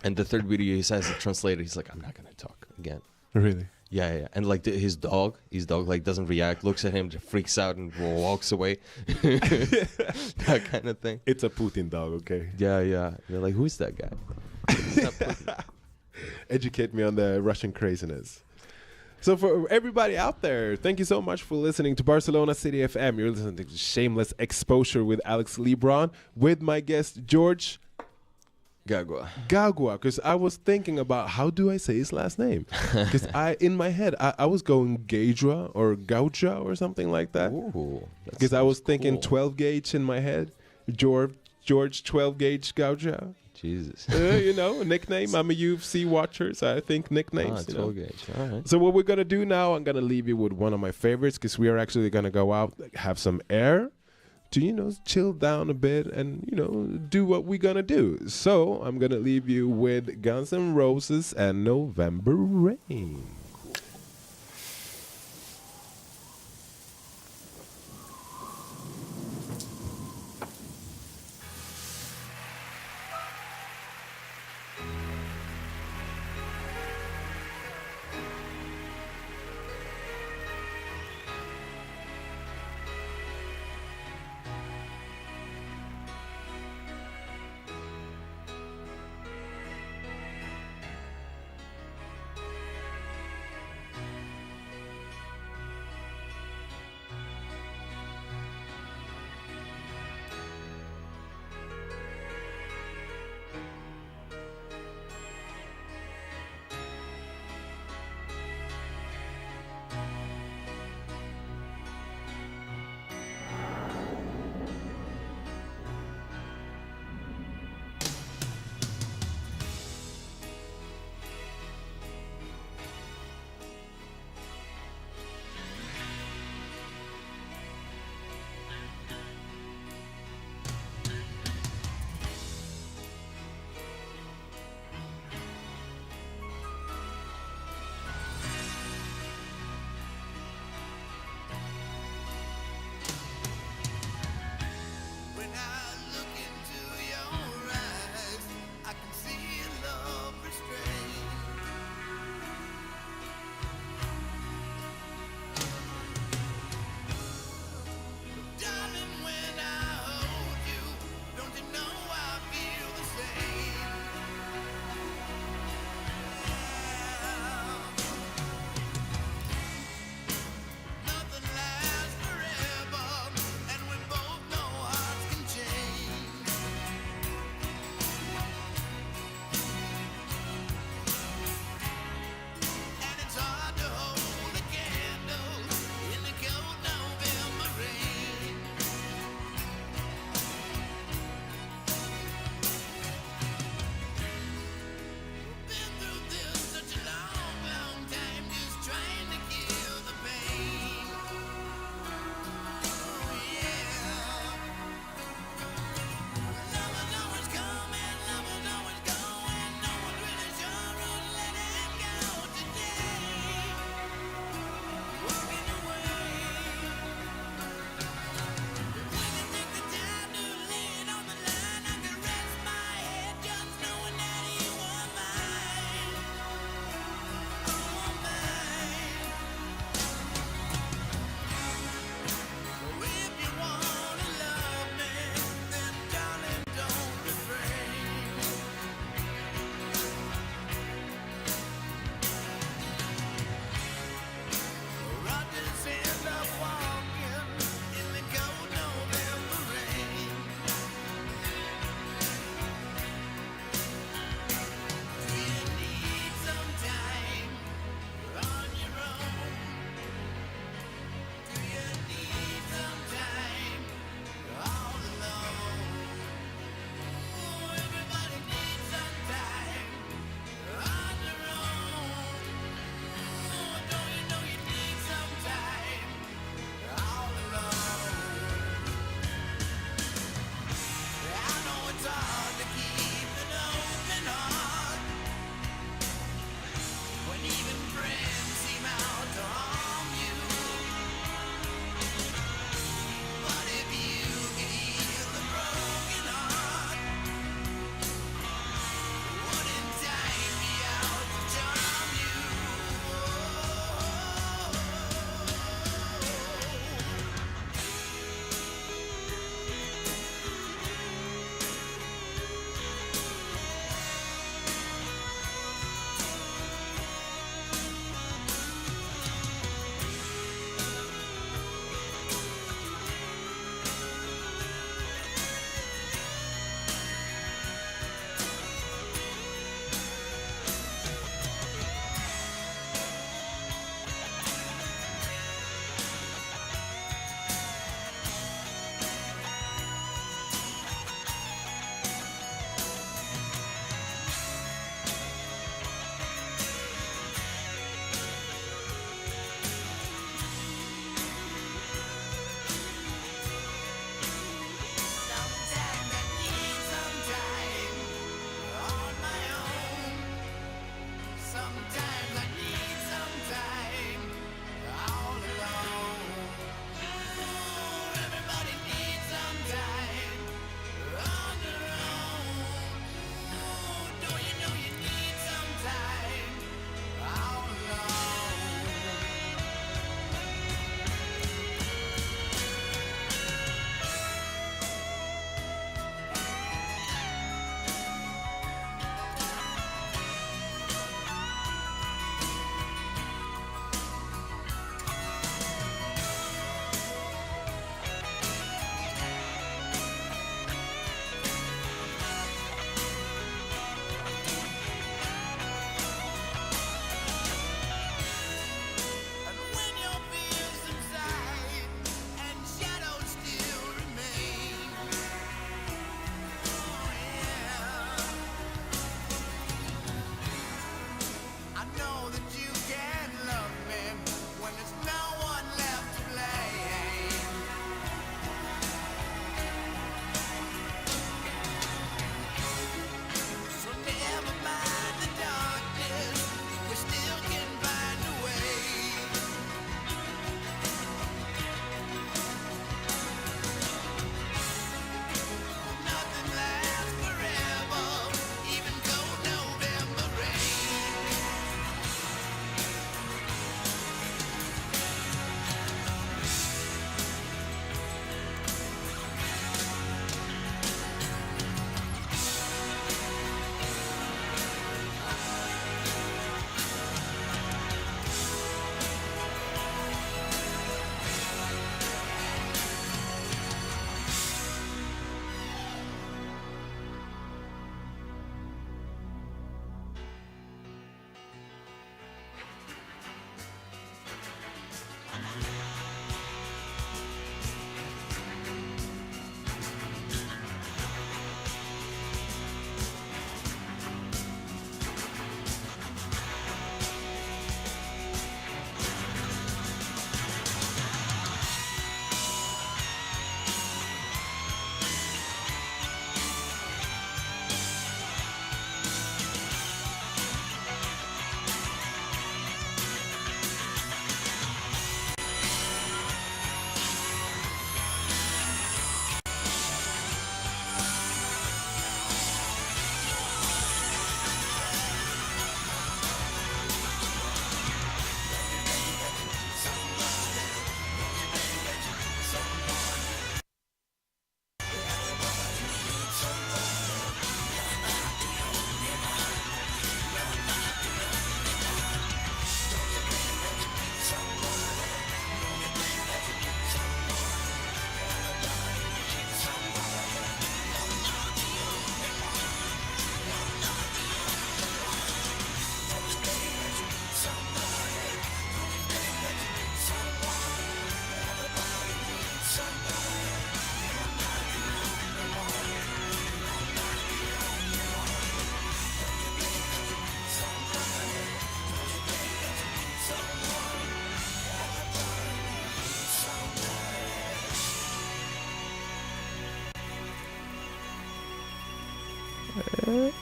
And the third video, he says the translator. He's like, I'm not gonna talk again. Really? Yeah. And like his dog like doesn't react, looks at him, just freaks out and walks away. That kind of thing. It's a Putin dog, okay? Yeah. They're like, who's that guy? It's not Putin. Educate me on the Russian craziness. So for everybody out there, thank you so much for listening to Barcelona City FM. You're listening to Shameless Exposure with Alex Lebron, with my guest George Gagua. Because I was thinking about how do I say his last name? Because in my head I was going Gagua or Gauja or something like that. Because I was thinking 12 gauge in my head. George 12 gauge Gauja. Jesus. A nickname. I'm a UFC watcher, so I think nicknames. 12 gauge. All right. So what we're going to do now, I'm going to leave you with one of my favorites, because we are actually going to go out, have some air to, chill down a bit and, do what we're going to do. So I'm going to leave you with Guns N' Roses and November Rain.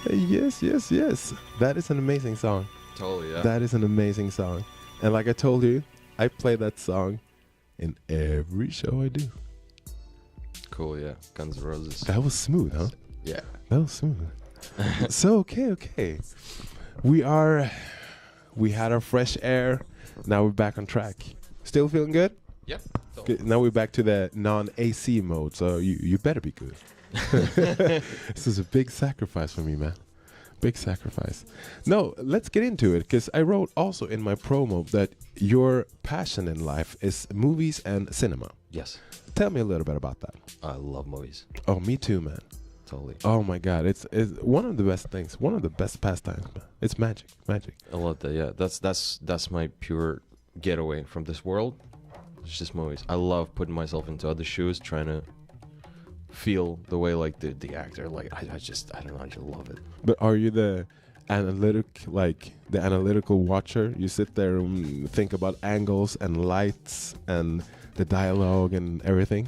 Yes, yes, yes. That is an amazing song. Totally, yeah. That is an amazing song. And like I told you, I play that song in every show I do. Cool, yeah. Guns N' Roses. That was smooth, huh? Yeah. That was smooth. So, okay. We had our fresh air. Now we're back on track. Still feeling good? Yeah. Good. Now we're back to the non-AC mode, so you better be good. This is a big sacrifice for me, man. Big sacrifice. No, let's get into it, because I wrote also in my promo that your passion in life is movies and cinema. Yes. Tell me a little bit about that. I love movies. Oh, me too, man. Totally. Oh my God, it's one of the best things, one of the best pastimes, man. It's magic. I love that. Yeah, that's my pure getaway from this world. It's just movies. I love putting myself into other shoes, trying to feel the way like the actor. Like I don't know, I just love it. But are you the analytical watcher? You sit there and think about angles and lights and the dialogue and everything.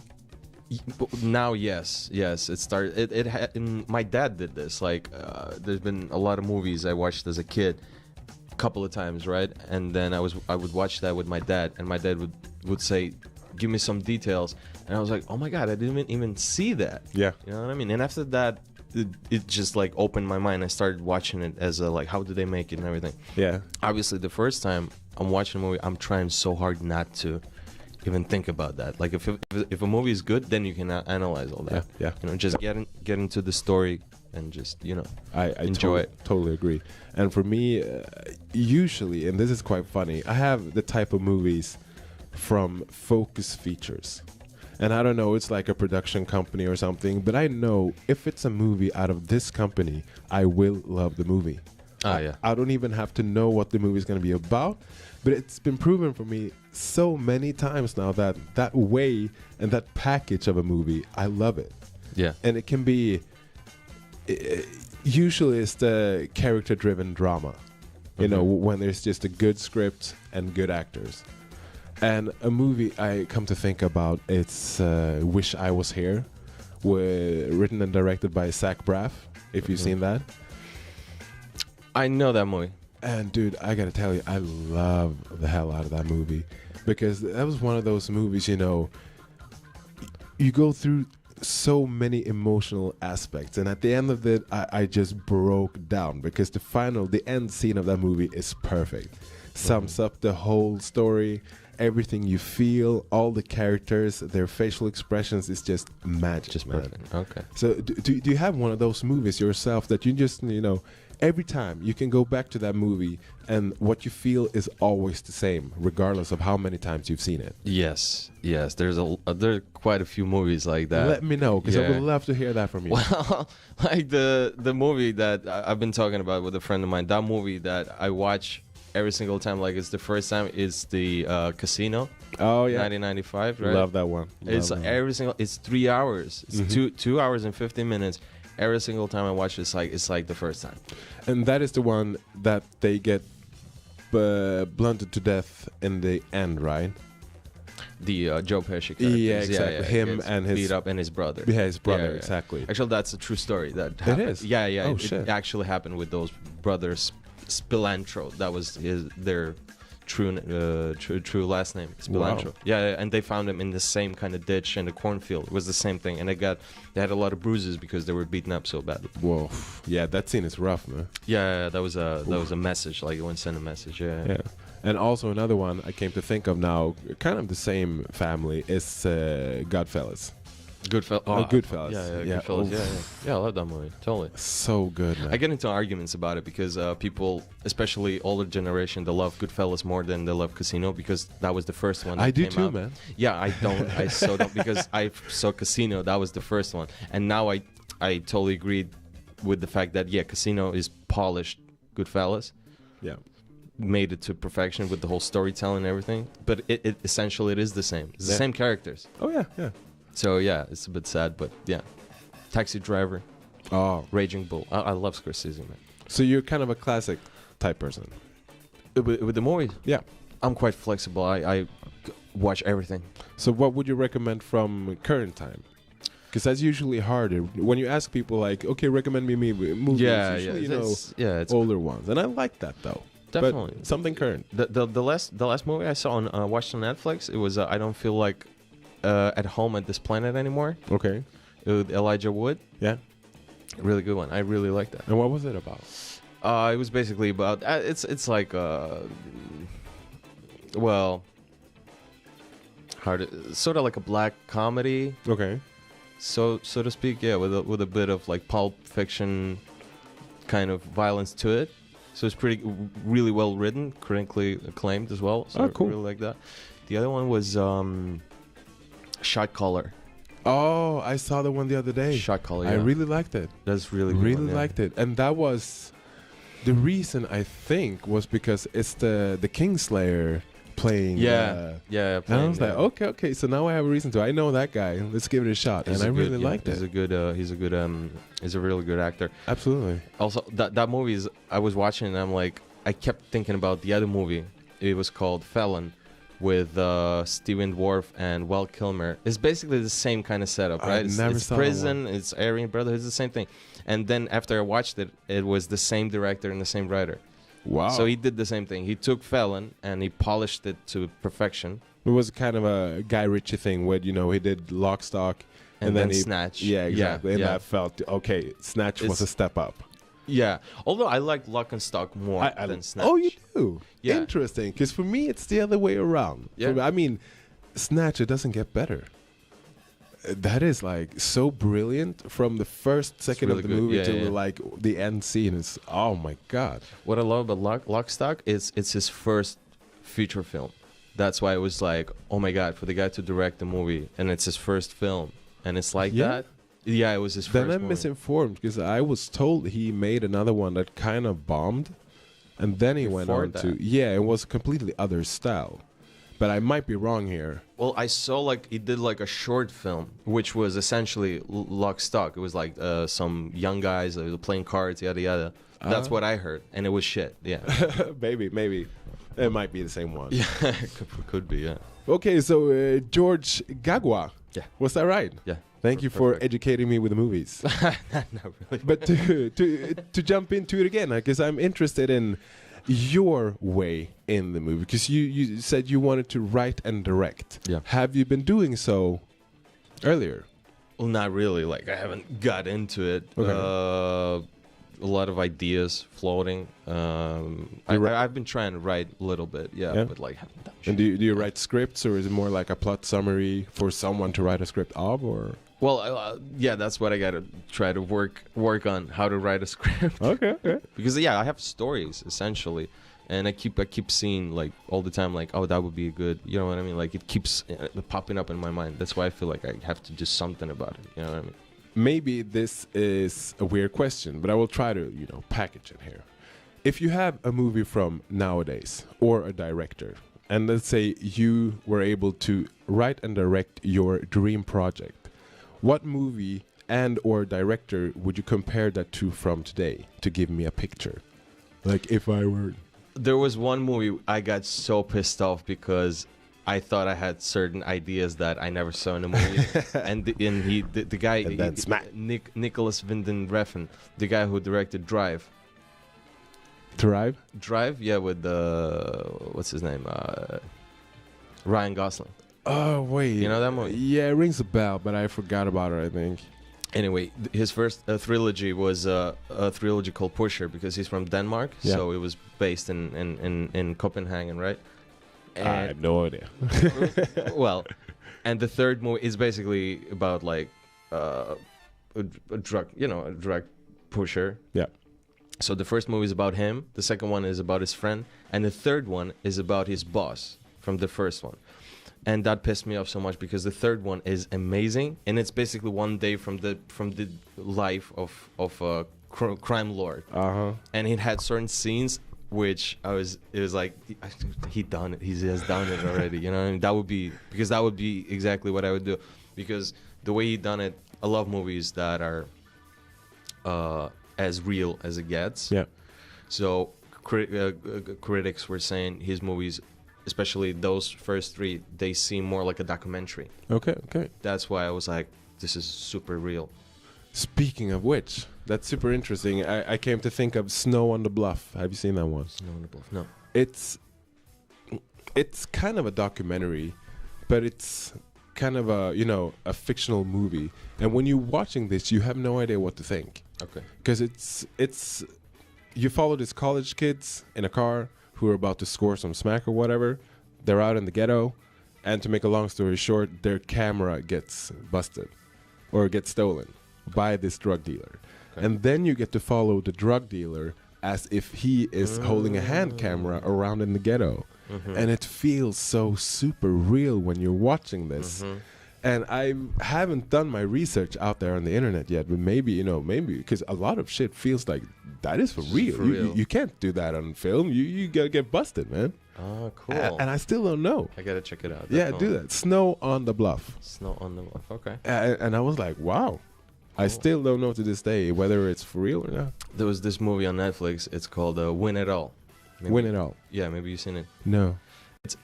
Now, yes. It started. My dad did this. Like, there's been a lot of movies I watched as a kid, a couple of times, right? And then I would watch that with my dad, and my dad would say, "Give me some details," and I was like, "Oh my God, I didn't even see that." Yeah, you know what I mean. And after that, it just like opened my mind. I started watching it as a like, how do they make it and everything. Yeah. Obviously, the first time I'm watching a movie, I'm trying so hard not to even think about that. Like if a movie is good, then you can analyze all that. Yeah. You know, just get into the story and just I enjoy it. Totally agree. And for me, usually, and this is quite funny, I have the type of movies from Focus Features. And I don't know, it's like a production company or something, but I know if it's a movie out of this company, I will love the movie. Yeah. I don't even have to know what the movie is going to be about, but it's been proven for me so many times now that way and that package of a movie, I love it. Yeah. And it can be, usually it's the character-driven drama, you know, when there's just a good script and good actors. And a movie I come to think about, it's Wish I Was Here, written and directed by Zach Braff, if you've seen that. I know that movie. And dude, I gotta tell you, I love the hell out of that movie, because that was one of those movies, you know, you go through so many emotional aspects, and at the end of it, I just broke down, because the end scene of that movie is perfect. Sums up the whole story, everything you feel, all the characters, their facial expressions is just magic. Just perfect. Okay. So do you have one of those movies yourself that you just, you know, every time you can go back to that movie and what you feel is always the same, regardless of how many times you've seen it? Yes. There are quite a few movies like that. Let me know, because I would love to hear that from you. Well, like the movie that I've been talking about with a friend of mine, that movie that I watch every single time, like it's the first time, is the Casino. Oh yeah, 1995. Right? Love that one. It's 3 hours. It's 2 hours and 15 minutes. Every single time I watch it, it's like the first time. And that is the one that they get blunted to death in the end, right? The Joe Pesci character. Yeah, exactly. Yeah. Him and his beat up, and his brother. Yeah, his brother, Yeah. exactly. Actually, that's a true story. That happened. It is? Yeah. Oh, it shit. actually happened with those brothers, Spilantro. That was their true last name, Spilantro. Wow. Yeah, and they found him in the same kind of ditch in the cornfield. It was the same thing, and they had a lot of bruises because they were beaten up so badly. Whoa, yeah, that scene is rough, man. Yeah, that was a message. Like, it went send a message. Yeah. And also another one I came to think of now, kind of the same family, is Goodfellas. Goodfellas. Yeah, Goodfellas. Yeah, I love that movie. Totally. So good, man. I get into arguments about it because people, especially older generation, they love Goodfellas more than they love Casino, because that was the first one that I do came too, out. man. Yeah, I don't. I so don't, because I saw Casino. That was the first one, and now I totally agreed with the fact that Casino is polished Goodfellas. Yeah. Made it to perfection with the whole storytelling and everything, but it essentially it is the same. It's the same characters. Oh yeah. So yeah, it's a bit sad, but yeah. Taxi Driver. Oh, Raging Bull. I love Scorsese, man. so you're kind of a classic type person. With the movies, Yeah. I'm quite flexible. I watch everything. So what would you recommend from current time? Because that's usually harder when you ask people like, okay, recommend me movies. Yeah, Usually, it's older ones, and I like that though. definitely But something current. The last movie I saw on watched on Netflix, it was I don't feel like at home at this planet anymore. Okay. With Elijah Wood. Yeah. Really good one. I really like that. And what was it about? It was basically about it's like well, sort of like a black comedy, Okay. so to speak. Yeah, with a bit of like Pulp Fiction kind of violence to it. So it's really well written, critically acclaimed as well. So Cool. I really like that. The other one was Shot Caller. Oh, I saw the one the other day. Shot Caller. Yeah. I really liked it. That's really good Really one, yeah. liked it, and that was the reason I think was because it's the Kingslayer playing. Yeah. And I playing, was like, okay, so now I have a reason to. I know that guy. Let's give it a shot, and I really liked it. He's a really good actor. Absolutely. Also, that movie is. I was watching and I'm like, I kept thinking about the other movie. It was called Felon, with Stephen Dwarf and Val Kilmer. It's basically the same kind of setup, right? It's saw prison, it's Aryan Brotherhood, it's the same thing. And then after I watched it, it was the same director and the same writer. Wow. So he did the same thing. He took Felon and he polished it to perfection. It was kind of a Guy Ritchie thing where, he did Lock, Stock, And then he, Snatch. Yeah, exactly. Yeah. And I felt, okay, Snatch was a step up. Yeah. Although I like Lock and Stock more than Snatch. Oh, you do? Yeah. Interesting. Because for me, it's the other way around. Yeah. I mean, Snatch, it doesn't get better. That is like so brilliant from the first second really of the good. movie Yeah, to yeah. like the end scene. Is oh my god. What I love about Lock Stock is it's his first feature film. That's why it was like, oh my god, for the guy to direct the movie and it's his first film and it's like Yeah. that. Yeah, it was his Then first I'm movie. misinformed because I was told he made another one that kind of bombed, and then he went Before on that. to it was completely other style. But I might be wrong here. Well, I saw like he did like a short film, which was essentially Lock Stock. It was like some young guys playing cards, yada yada. That's what I heard, and it was shit. Yeah, maybe it might be the same one. yeah, could be. Yeah, Okay, so George Gagua. Yeah. Was that right? yeah. Thank you for Perfect. educating me with the movies. Not really. But to jump into it again, because I'm interested in your way in the movie, because you said you wanted to write and direct. Yeah. Have you been doing so earlier? Well, not really. Like I haven't got into it. Okay. A lot of ideas floating. I've been trying to write a little bit, Yeah? but like haven't done shit. And do you write scripts, or is it more like a plot summary for someone to write a script of, or? Well, yeah, that's what I gotta try to work on, how to write a script. Okay. Because yeah, I have stories essentially, and I keep seeing like all the time, like, oh, that would be a good, you know what I mean? Like it keeps popping up in my mind. That's why I feel like I have to do something about it. You know what I mean? Maybe this is a weird question, but I will try to, package it here. If you have a movie from nowadays or a director, and let's say you were able to write and direct your dream project, what movie and or director would you compare that to from today to give me a picture? Like if I were... There was one movie I got so pissed off because I thought I had certain ideas that I never saw in the movie, and the guy, And then smack. Nicholas Winding Refn, the guy who directed Drive, yeah, with what's his name, Ryan Gosling. Oh, wait. You know that movie? Yeah, it rings a bell, but I forgot about it, I think. Anyway, his first trilogy was a trilogy called Pusher because he's from Denmark, Yeah. so it was based in Copenhagen, right? I have no idea. Well, and the third movie is basically about like a drug pusher. Yeah. So the first movie is about him, the second one is about his friend, and the third one is about his boss from the first one. And that pissed me off so much because the third one is amazing, and it's basically one day from the life of a crime lord. And it had certain scenes which it was like he has done it already, you know. And that would be exactly what I would do, because the way he done it, I love movies that are as real as it gets. Yeah. So critics were saying his movies, especially those first three, they seem more like a documentary. Okay. That's why I was like, this is super real. Speaking of which, that's super interesting. I came to think of Snow on the Bluff. Have you seen that one? Snow on the Bluff. No. It's kind of a documentary, but it's kind of a fictional movie. And when you're watching this, you have no idea what to think. Okay. Because it's you follow these college kids in a car who are about to score some smack or whatever. They're out in the ghetto, and to make a long story short, their camera gets busted or gets stolen by this drug dealer. Okay. And then you get to follow the drug dealer as if he is holding a hand camera around in the ghetto. And it feels so super real when you're watching this. And I haven't done my research out there on the internet yet, but maybe because a lot of shit feels like that is for real. For real. You can't do that on film. You gotta get busted, man. Oh, cool. And I still don't know. I gotta check it out. Yeah, Definitely. do that. Snow on the Bluff. Snow on the Bluff. Okay. And I was like, wow. I still don't know to this day whether it's for real or not. There was this movie on Netflix. It's called Win It All. Win It All. Yeah, maybe you've seen it. No.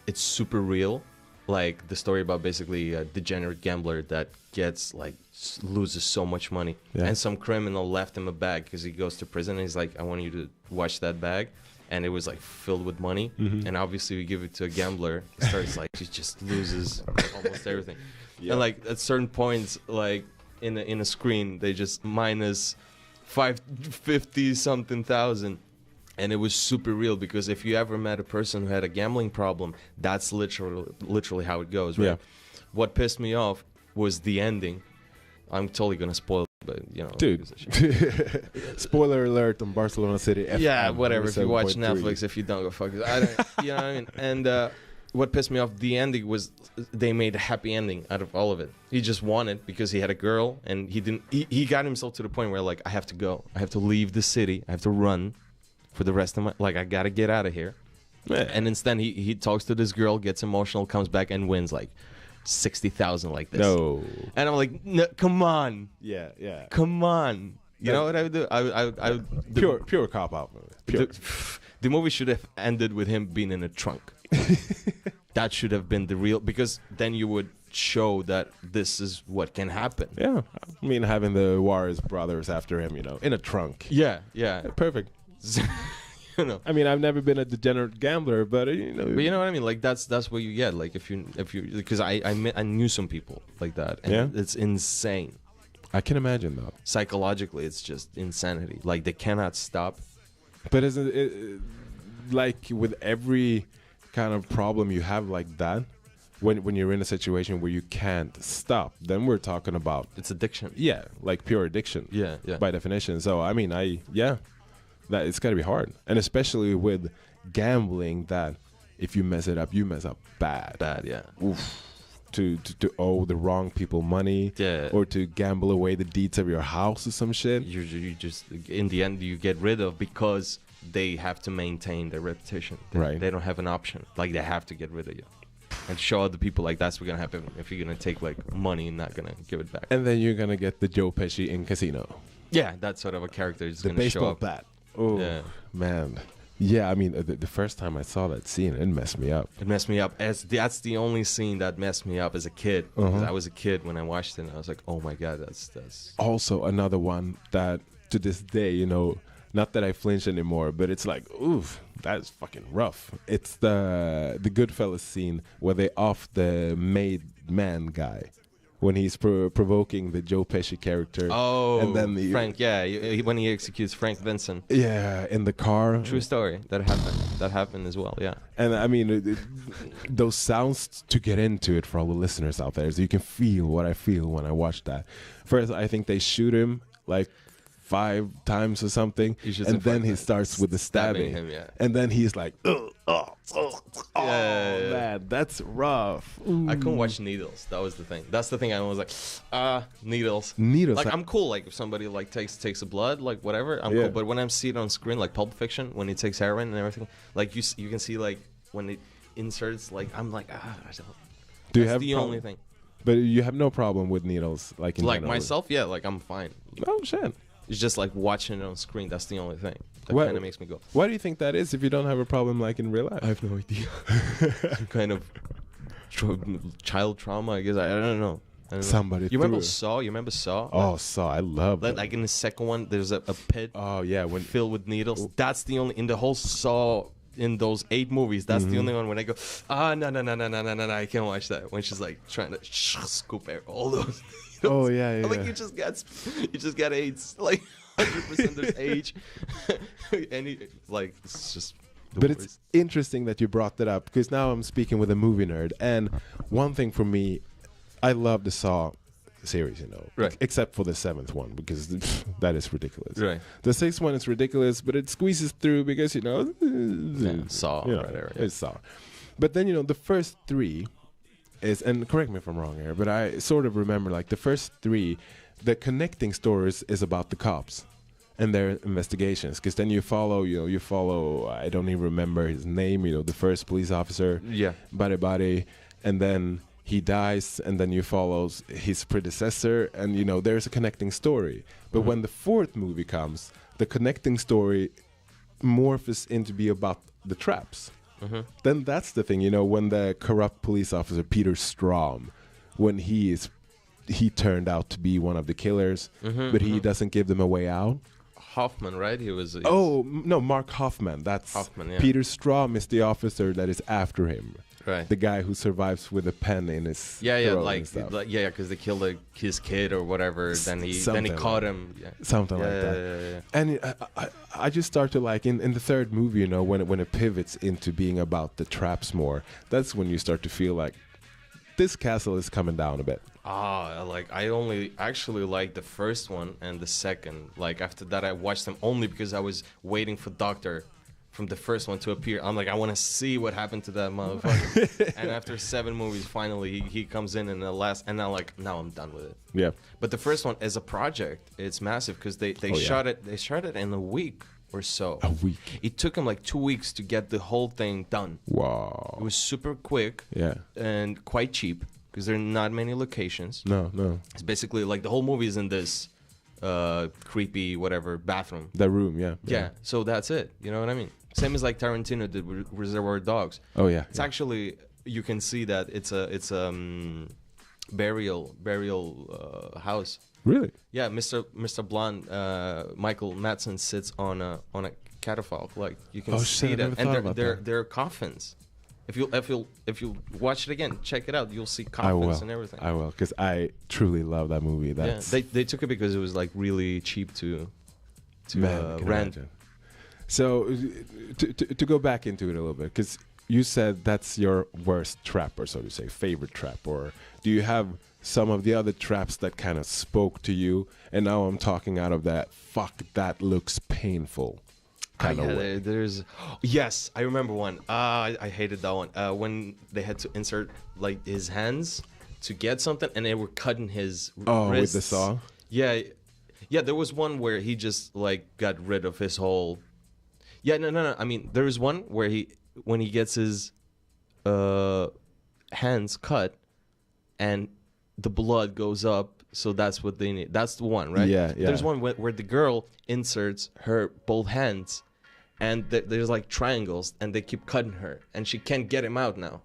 It's super real. Like the story about basically a degenerate gambler that gets like loses so much money, and some criminal left him a bag because he goes to prison. And he's like, I want you to watch that bag, and it was like filled with money. And obviously, we give it to a gambler. He starts like he just loses almost everything. And like at certain points, like in a screen, they just minus 550 something thousand. And it was super real because if you ever met a person who had a gambling problem, that's literally how it goes, right? Yeah. What pissed me off was the ending. I'm totally gonna spoil it, but you know, dude. Spoiler alert on Barcelona City. Yeah, whatever. If you watch 7.3. Netflix, if you don't go fuck it. I don't, you know what I mean? And what pissed me off, the ending was they made a happy ending out of all of it. He just won it because he had a girl, and he didn't. He got himself to the point where like I have to go. I have to leave the city. I have to run. For the rest of my I gotta get out of here. And instead he talks to this girl, gets emotional, comes back and wins like 60,000 like this. No. And I'm like, no, come on. Yeah. Come on. You know what I would do? I would Pure cop out. Pure. The movie should have ended with him being in a trunk. That should have been the real, because then you would show that this is what can happen. Yeah. I mean, having the Juarez brothers after him, in a trunk. Yeah. Perfect. You know. I mean, I've never been a degenerate gambler, but But you know what I mean? Like that's what you get. Like if you because I knew some people like that, and it's insane. I can imagine though. Psychologically, it's just insanity. Like they cannot stop. But isn't it like with every kind of problem you have like that? When you're in a situation where you can't stop, then we're talking about It's addiction. Yeah, like pure addiction. Yeah. By definition. So I mean, that it's gotta be hard, and especially with gambling, that if you mess it up, you mess up bad. Yeah. Oof. To owe the wrong people money, or to gamble away the deeds of your house or some shit. You just in the end you get rid of because they have to maintain their reputation. They don't have an option. Like they have to get rid of you and show other people like that's what's gonna happen if you're gonna take like money and not gonna give it back. And then you're gonna get the Joe Pesci in Casino. Yeah, that sort of a character is the gonna show baseball up. bat. Oh man. Yeah, I mean, the first time I saw that scene, it messed me up. It messed me up. That's the only scene that messed me up as a kid. Because I was a kid when I watched it, and I was like, oh my God, that's... Also, another one that, to this day, not that I flinch anymore, but it's like, oof, that's fucking rough. It's the Goodfellas scene where they off the made man guy. When he's provoking the Joe Pesci character. Oh, and then Frank, when he executes Frank Vincent. Yeah, in the car. True story. That happened as well, yeah. And I mean, those sounds, to get into it for all the listeners out there, so you can feel what I feel when I watch that. First, I think they shoot him like 5 times or something, and then he starts with the stabbing him, and then he's like, man, that's rough. I couldn't watch Needles. That was the thing. That's the thing. I was like, Needles. Like I'm cool. Like if somebody like takes a blood, like whatever, I'm cool. But when I'm seeing it on screen, like Pulp Fiction, when he takes heroin and everything, like you can see like when it inserts, like I'm like, I don't. Do you have the only thing? But you have no problem with needles, like in like general. myself, yeah. Like I'm fine. Oh shit. It's just like watching it on screen. That's the only thing that kind of makes me go. Why do you think that is if you don't have a problem like in real life? I have no idea. Some kind of child trauma, I guess. I don't know. And Somebody you remember threw. Saw? You remember Saw? Oh, Saw. I love that. Like in the second one, there's a pit Oh yeah, when filled with needles. That's the only in the whole Saw in those 8 movies. That's the only one when I go, no, I can't watch that. When she's like trying to scoop out all those. Oh yeah, yeah. Like yeah. you just get AIDS. Like 100% there's age, and like it's just. But it's interesting that you brought that up because now I'm speaking with a movie nerd, and one thing for me, I love the Saw series, you know, right. Except for the 7th one because that is ridiculous. Right. The 6th one is ridiculous, but it squeezes through because you know, Saw, you know, whatever. It's Saw. But then you know the first 3 is, and correct me if I'm wrong here, but I sort of remember like the first 3, the connecting stories is about the cops and their investigations, because then you follow, I don't even remember his name, you know, the first police officer, Yeah. body, and then he dies, and then you follow his predecessor, and you know there's a connecting story. But when the 4th movie comes, the connecting story morphs into be about the traps. Then that's the thing, you know, when the corrupt police officer Peter Strom, when he turned out to be one of the killers, but he doesn't give them a way out. Hoffman, right? He was. No, Mark Hoffman. That's Hoffman, yeah. Peter Strom is the officer that is after him. Right. The guy who survives with a pen in his throat and stuff. because they killed his kid or whatever. Then he Something caught like him. Yeah. Something like that. Yeah. And I just start to like in the 3rd movie, you know, when it pivots into being about the traps more. That's when you start to feel like this castle is coming down a bit. I only actually like the first one and the second. Like after that, I watched them only because I was waiting for Doctor from the first one to appear. I'm like, I want to see what happened to that motherfucker. And after 7 movies, finally he comes in the last, and now I'm done with it. Yeah. But the first one as a project, it's massive because they shot it. They shot it in a week or so. A week. It took them like 2 weeks to get the whole thing done. Wow. It was super quick. Yeah. And quite cheap because there are not many locations. No. It's basically like the whole movie is in this creepy whatever bathroom. The room, yeah. Yeah. So that's it. You know what I mean? Same as like Tarantino did with Reservoir Dogs. Oh yeah. It's actually, you can see that it's a burial house. Really? Yeah, Mr. Blonde, Michael Madsen sits on a catafalque. Like you can see shit, I never that, and thought about that. they're coffins. If you watch it again, check it out. You'll see I coffins will. and everything. I will, because I truly love that movie. Yeah, That's they took it because it was like really cheap to Man, I can rent. imagine. So to go back into it a little bit, because you said that's your worst trap, or so to say, favorite trap, or do you have some of the other traps that kind of spoke to you? And now I'm talking out of that, fuck, that looks painful kind of way. Yes, I remember one. I hated that one. When they had to insert like his hands to get something, and they were cutting his wrists. With the saw? Yeah. There was one where he just like got rid of his whole. Yeah, no. I mean, there was one where when he gets his hands cut, and the blood goes up. So that's what they need. That's the one, right? Yeah. There's one where the girl inserts her both hands, and there's like triangles, and they keep cutting her, and she can't get him out now,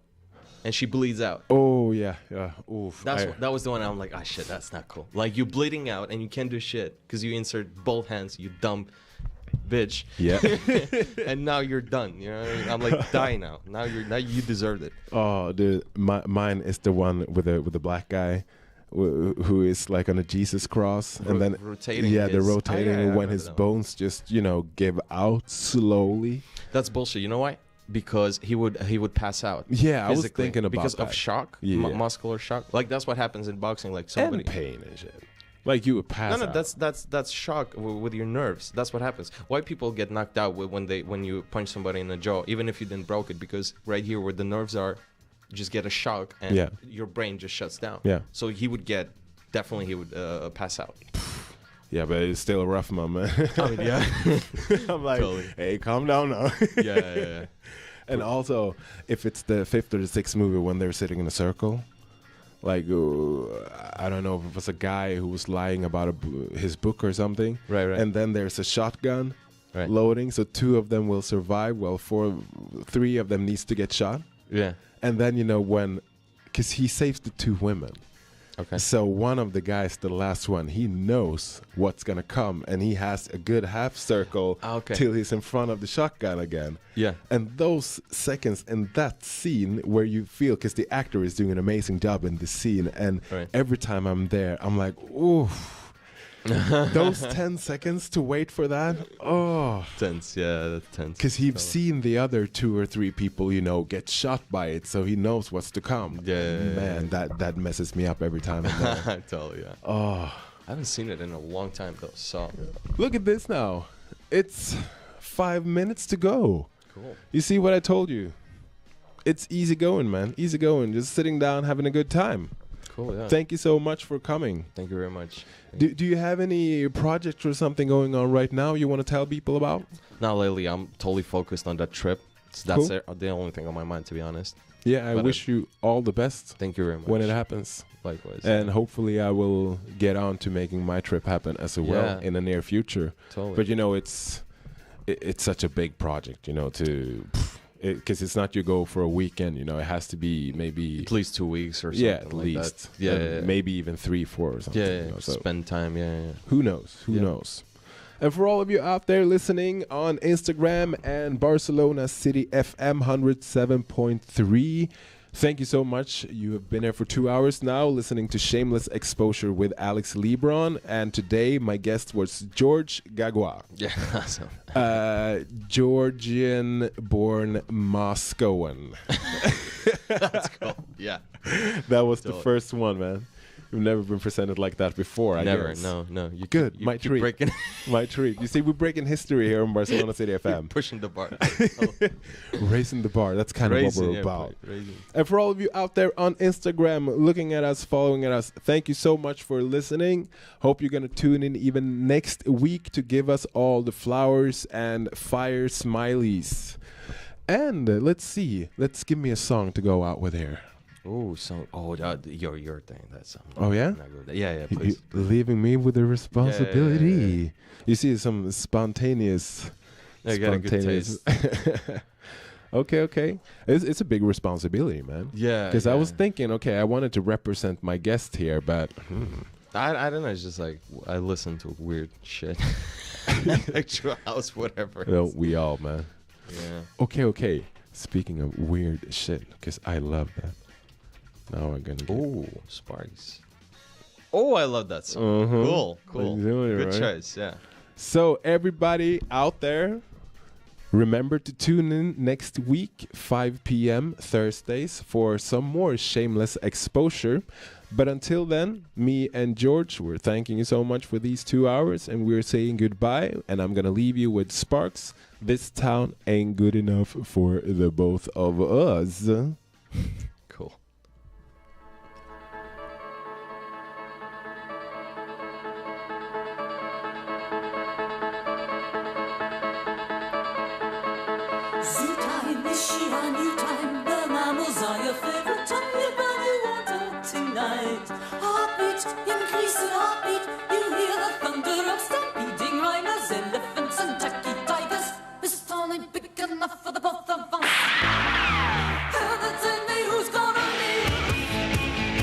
and she bleeds out. Oh yeah. Oof. That was the one. I'm like, shit, that's not cool. Like you bleeding out, and you can't do shit because you insert both hands. You dumb bitch. Yeah. And now you're done. You know what I mean? I'm like, die now. Now you deserved it. Oh, dude, mine is the one with the black guy who is like on a Jesus cross, and then rotating. Yeah, they're rotating when his that one. bones just give out slowly. That's bullshit. You know why? Because he would pass out. Yeah, I was physically, thinking about because that. of shock, Yeah. muscular shock. Like that's what happens in boxing. Like somebody. And pain and shit. Like you would pass No, out. that's shock with your nerves. That's what happens. Why people get knocked out when you punch somebody in the jaw, even if you didn't broke it, because right here where the nerves are, you just get a shock and your brain just shuts down. Yeah. So he would pass out. Yeah, but it's still a rough moment. I mean, yeah. I'm like, Totally. hey, calm down now. Yeah. And also, if it's the 5th or the 6th movie when they're sitting in a circle, like, I don't know if it was a guy who was lying about his book or something. Right. And then there's a shotgun loading, so 2 of them will survive, while 3 of them needs to get shot. Yeah. And then, because he saves the 2 women. Okay. So one of the guys, the last one, he knows what's gonna come, and he has a good half circle Okay. till he's in front of the shotgun again. Yeah. And those seconds in that scene where you feel, because the actor is doing an amazing job in the scene, and Right. every time I'm there, I'm like, ooh. Those 10 seconds to wait for that, oh. Tense, yeah, that's tense. Because he's seen the other 2 or 3 people, you know, get shot by it, so he knows what's to come. Yeah. Man, that messes me up every time I'm there. Totally, yeah. Oh. I haven't seen it in a long time though, so. Look at this now. It's 5 minutes to go. Cool. You see what I told you? It's easy going, man. Easy going. Just sitting down, having a good time. Cool, yeah. Thank you so much for coming. Thank you very much. Do you have any projects or something going on right now you want to tell people about? Not lately. I'm totally focused on that trip. So that's Cool. the only thing on my mind, to be honest. Yeah, I But wish you all the best Thank you very much. when it happens. Likewise. And hopefully I will get on to making my trip happen as well Yeah. in the near future. Totally. But you know, it's such a big project, you know, because it's not you go for a weekend, you know, it has to be maybe at least 2 weeks or something. at like least. That. Yeah, And yeah, yeah. maybe even 3, 4 or something. Yeah, you know, so spend time. Yeah. who knows? Who Yeah. knows? And for all of you out there listening on Instagram and Barcelona City FM 107.3, thank you so much. You have been here for 2 hours now listening to Shameless Exposure with Alex Lebron. And today my guest was George Gagua. Yeah. Awesome. Georgian-born Moscowan. That's cool. Yeah. That was the Totally. first one, man. You've never been presented like that before, I Never. guess. No. You Good. You My keep treat. breaking. My treat. You see, we're breaking history here on Barcelona City FM. Pushing the bar. Raising the bar. That's kind of what we're about. Raising. And for all of you out there on Instagram, looking at us, following at us, thank you so much for listening. Hope you're going to tune in even next week to give us all the flowers and fire smileys. And let's see. Let's give me a song to go out with here. Oh, your thing. That's Oh, yeah? not good. Yeah, You- please. leaving me with the responsibility. Yeah. You see some spontaneous. Yeah, you got a good taste. Okay. It's a big responsibility, man. Yeah. Because I was thinking, okay, I wanted to represent my guest here, but I don't know. It's just like I listen to weird shit. Like True House, whatever. no, we all, man. Yeah. Okay. Speaking of weird shit, because I love that. Now I'm gonna. Oh, Sparks. Oh, I love that song. Uh-huh. Cool. You're doing it Good right. choice. Yeah. So everybody out there, remember to tune in next week, 5 p.m. Thursdays, for some more Shameless Exposure. But until then, me and George, we're thanking you so much for these 2 hours, and we're saying goodbye. And I'm gonna leave you with Sparks. This town ain't good enough for the both of us. Cool. Zoo time is she a new time? The mammals are your favorite time. You're running water tonight. Heartbeat, increasing heartbeat. You hear the thunder of stampeding rhinos, elephants, and tacky tigers. This town ain't big enough for the both of us. Heather, tell me who's gonna leave.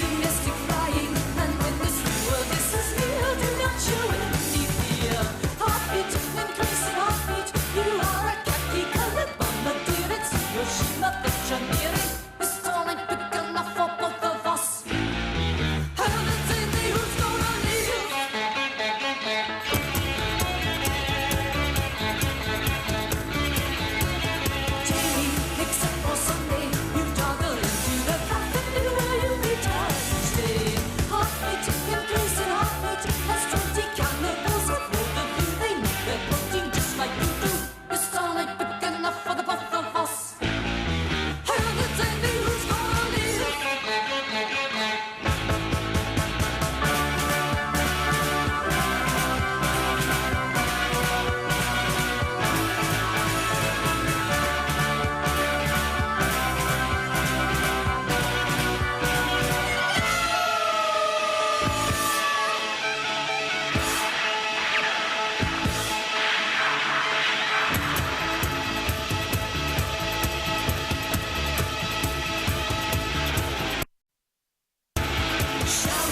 Domestic flying, and when this world this is near, do not you any fear. Heartbeat, increasing heartbeat. You are a khaki-colored bombardier. It's Hiroshima. Shout